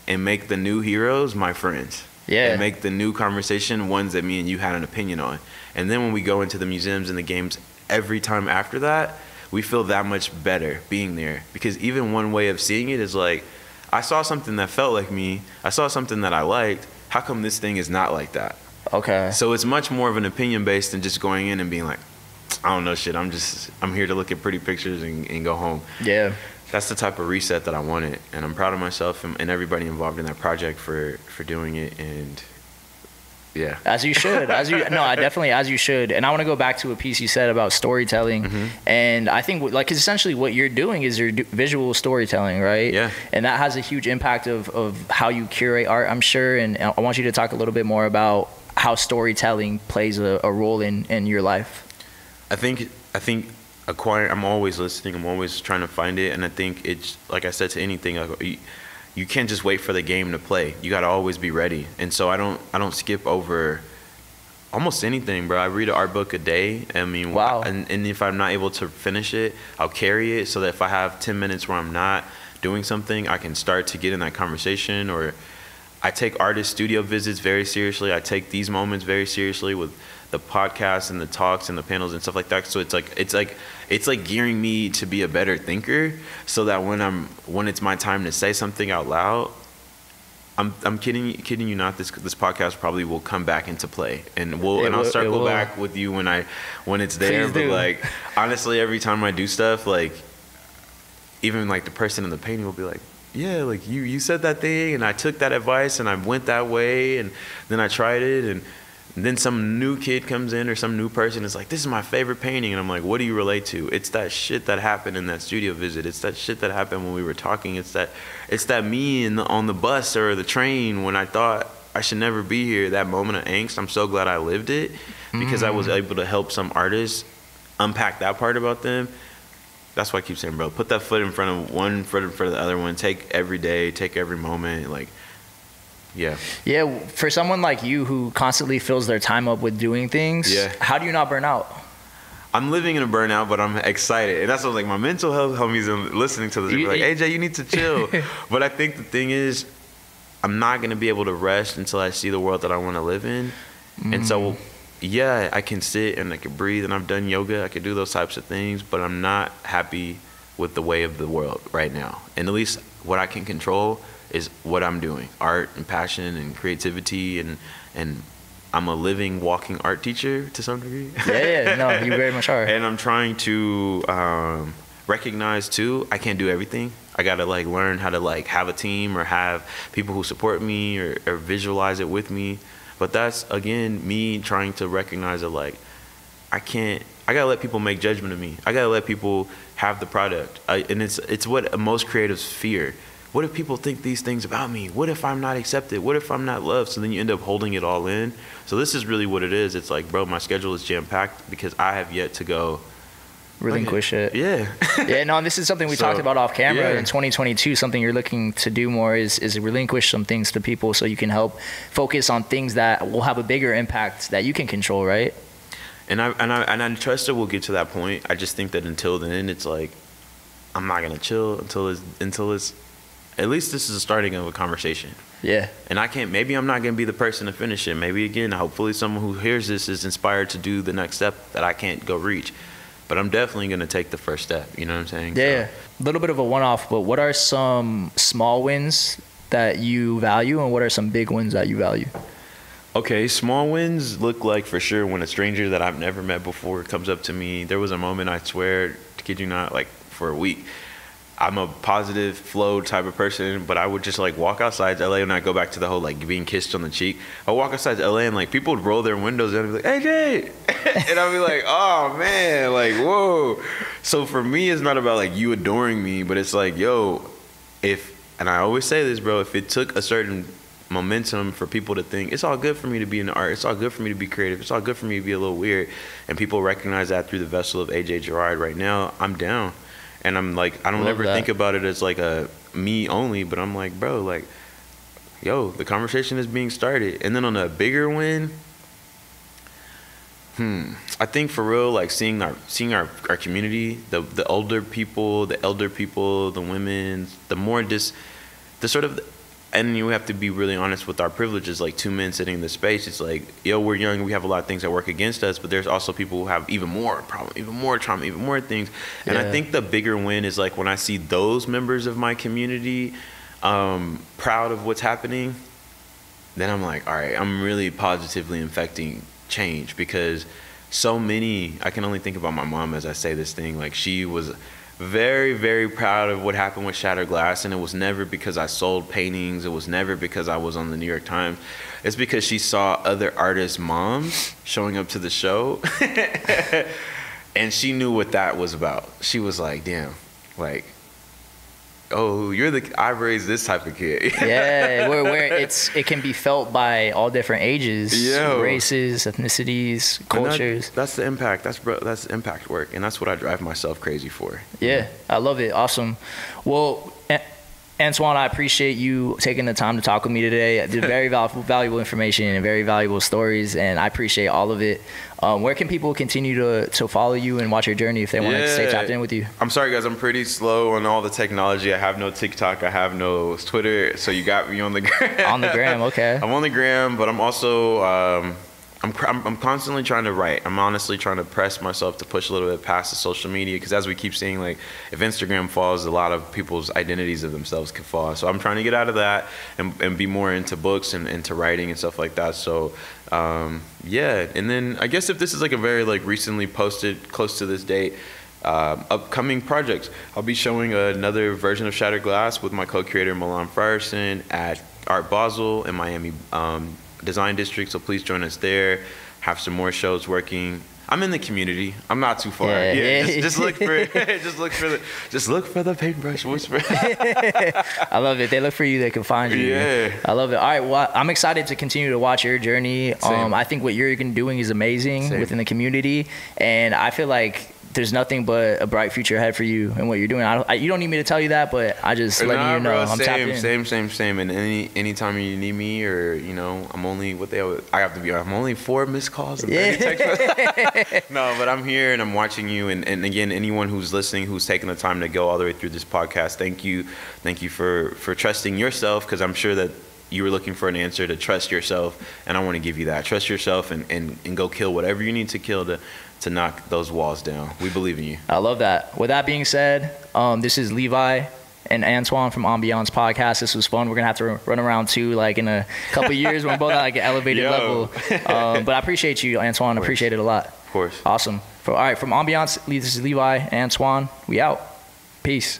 A: and make the new heroes my friends. Yeah. And make the new conversation ones that me and you had an opinion on. And then when we go into the museums and the games every time after that, we feel that much better being there, because even one way of seeing it is like, I saw something that felt like me. I saw something that I liked. How come this thing is not like that?
B: Okay.
A: So it's much more of an opinion based than just going in and being like, I don't know shit. I'm here to look at pretty pictures and go home.
B: Yeah.
A: That's the type of reset that I wanted, and I'm proud of myself and everybody involved in that project for doing it. And yeah,
B: as you should. As you should. And I want to go back to a piece you said about storytelling. And I think like essentially what you're doing is you're visual storytelling, right?
A: Yeah.
B: And that has a huge impact of how you curate art, I'm sure. And I want you to talk a little bit more about how storytelling plays a role in your life. I think
A: I'm always listening. I'm always trying to find it. And I think it's, like I said, to anything, you can't just wait for the game to play. You got to always be ready. And so I don't skip over almost anything, bro. I read an art book a day. I mean,
B: wow.
A: And if I'm not able to finish it, I'll carry it so that if I have 10 minutes where I'm not doing something, I can start to get in that conversation. Or I take artist studio visits very seriously. I take these moments very seriously with the podcasts and the talks and the panels and stuff like that. So it's like gearing me to be a better thinker, so that when it's my time to say something out loud, I'm kidding you not, this podcast probably will come back into play, and I'll circle back with you when it's there. But like honestly, every time I do stuff, like even like the person in the painting will be like, yeah, like you said that thing, and I took that advice and I went that way, and then I tried it, and then some new kid comes in, or some new person is like, this is my favorite painting. And I'm like, what do you relate to? It's that shit that happened in that studio visit. It's that shit that happened when we were talking. It's that me on the bus or the train when I thought I should never be here. That moment of angst, I'm so glad I lived it, because I was able to help some artists unpack that part about them. That's why I keep saying, bro, put that foot in front of one, foot in front of the other one. Take every day, take every moment. Like, yeah. Yeah,
B: for someone like you who constantly fills their time up with doing things, how do you not burn out?
A: I'm living in a burnout, but I'm excited. And that's what, like, my mental health homies are listening to this. They're like, AJ, you need to chill. But I think the thing is, I'm not going to be able to rest until I see the world that I want to live in. And so, yeah, I can sit and I can breathe, and I've done yoga. I can do those types of things, but I'm not happy with the way of the world right now. And at least what I can control is what I'm doing, art and passion and creativity, and I'm a living, walking art teacher to some degree. No, you very much are. And I'm trying to recognize too, I can't do everything. I gotta like learn how to like have a team or have people who support me or visualize it with me. But that's again me trying to recognize that like I gotta let people make judgment of me. I gotta let people have the product. And it's what most creatives fear. What if people think these things about me? What if I'm not accepted? What if I'm not loved? So then you end up holding it all in. So this is really what it is. It's like, bro, my schedule is jam-packed because I have yet to go
B: relinquish it.
A: Yeah.
B: No, and this is something we talked about off camera. In 2022, something you're looking to do more is relinquish some things to people so you can help focus on things that will have a bigger impact that you can control, right?
A: And I trust that we'll get to that point. I just think that until then, it's like, I'm not gonna chill until it's at least this is the starting of a conversation. Yeah. And maybe I'm not going to be the person to finish it. Maybe, again, hopefully someone who hears this is inspired to do the next step that I can't go reach. But I'm definitely going to take the first step. You know what I'm saying?
B: Yeah. A little bit of a one-off, but what are some small wins that you value, and what are some big wins that you value?
A: Okay, small wins look like, for sure, when a stranger that I've never met before comes up to me. There was a moment, I swear, to kid you not, like for a week, I'm a positive flow type of person, but I would just like walk outside LA, and I go back to the whole like being kissed on the cheek. I walk outside LA and like people would roll their windows and be like, "Hey Jay," and I'd be like, "Oh man, like whoa." So for me, it's not about like you adoring me, but it's like, yo, and I always say this, bro, if it took a certain momentum for people to think it's all good for me to be in the art, it's all good for me to be creative, it's all good for me to be a little weird, and people recognize that through the vessel of AJ Girard right now, I'm down. And I'm like, I don't ever think about it as like a me only, but I'm like, bro, like, yo, the conversation is being started. And then on a bigger win, I think for real, like seeing our community, the older people, the elder people, the women, the sort of, and you have to be really honest with our privileges, like two men sitting in the space. It's like, yo, we're young, we have a lot of things that work against us, but there's also people who have even more problems, even more trauma, even more things. And I think the bigger win is like when I see those members of my community proud of what's happening, then I'm like, all right, I'm really positively infecting change, because so many, I can only think about my mom as I say this thing, like she was very, very proud of what happened with Shattered Glass, and it was never because I sold paintings. It was never because I was on the New York Times. It's because she saw other artists' moms showing up to the show, and she knew what that was about. She was like, damn, like, oh, I raised this type of kid.
B: Yeah, where it can be felt by all different ages, races, ethnicities, cultures.
A: That's the impact. That's impact work, and that's what I drive myself crazy for.
B: Yeah, I love it. Awesome. Well, Antoine, I appreciate you taking the time to talk with me today. Very valuable information and very valuable stories, and I appreciate all of it. Where can people continue to follow you and watch your journey if they want to stay tapped in with you?
A: I'm sorry, guys. I'm pretty slow on all the technology. I have no TikTok. I have no Twitter. So you got me on the gram.
B: On the gram, okay.
A: I'm on the gram, but I'm also I'm constantly trying to write. I'm honestly trying to press myself to push a little bit past the social media, because as we keep seeing, like, if Instagram falls, a lot of people's identities of themselves can fall. So I'm trying to get out of that and be more into books and into writing and stuff like that. So yeah, and then I guess if this is like a very like recently posted, close to this date, upcoming projects, I'll be showing another version of Shattered Glass with my co-curator Milan Frierson at Art Basel in Miami Design District, so please join us there. Have some more shows working. I'm in the community. I'm not too far. Just look for the paintbrush whisper.
B: I love it. They look for you, they can find you.
A: Yeah.
B: I love it. All right, well, I'm excited to continue to watch your journey. I think what you're doing is amazing within the community, and I feel like there's nothing but a bright future ahead for you and what you're doing. You don't need me to tell you that, but I just letting you know.
A: Bro,
B: I'm tapped in.
A: Same. And anytime you need me, or I'm only 4 missed calls and 30 text messages. No, but I'm here and I'm watching you. And again, anyone who's listening, who's taking the time to go all the way through this podcast, thank you for trusting yourself, because I'm sure that you were looking for an answer to trust yourself, and I want to give you that. Trust yourself and go kill whatever you need to kill to knock those walls down. We believe in you.
B: I love that. With that being said, this is Levi and Antoine from Ambiance podcast. This was fun. We're gonna have to run around too, like in a couple of years when we're both at like an elevated level. But I appreciate you, Antoine. I appreciate it a lot.
A: Of course.
B: Awesome. All right, from Ambiance, this is Levi and Antoine. We out. Peace.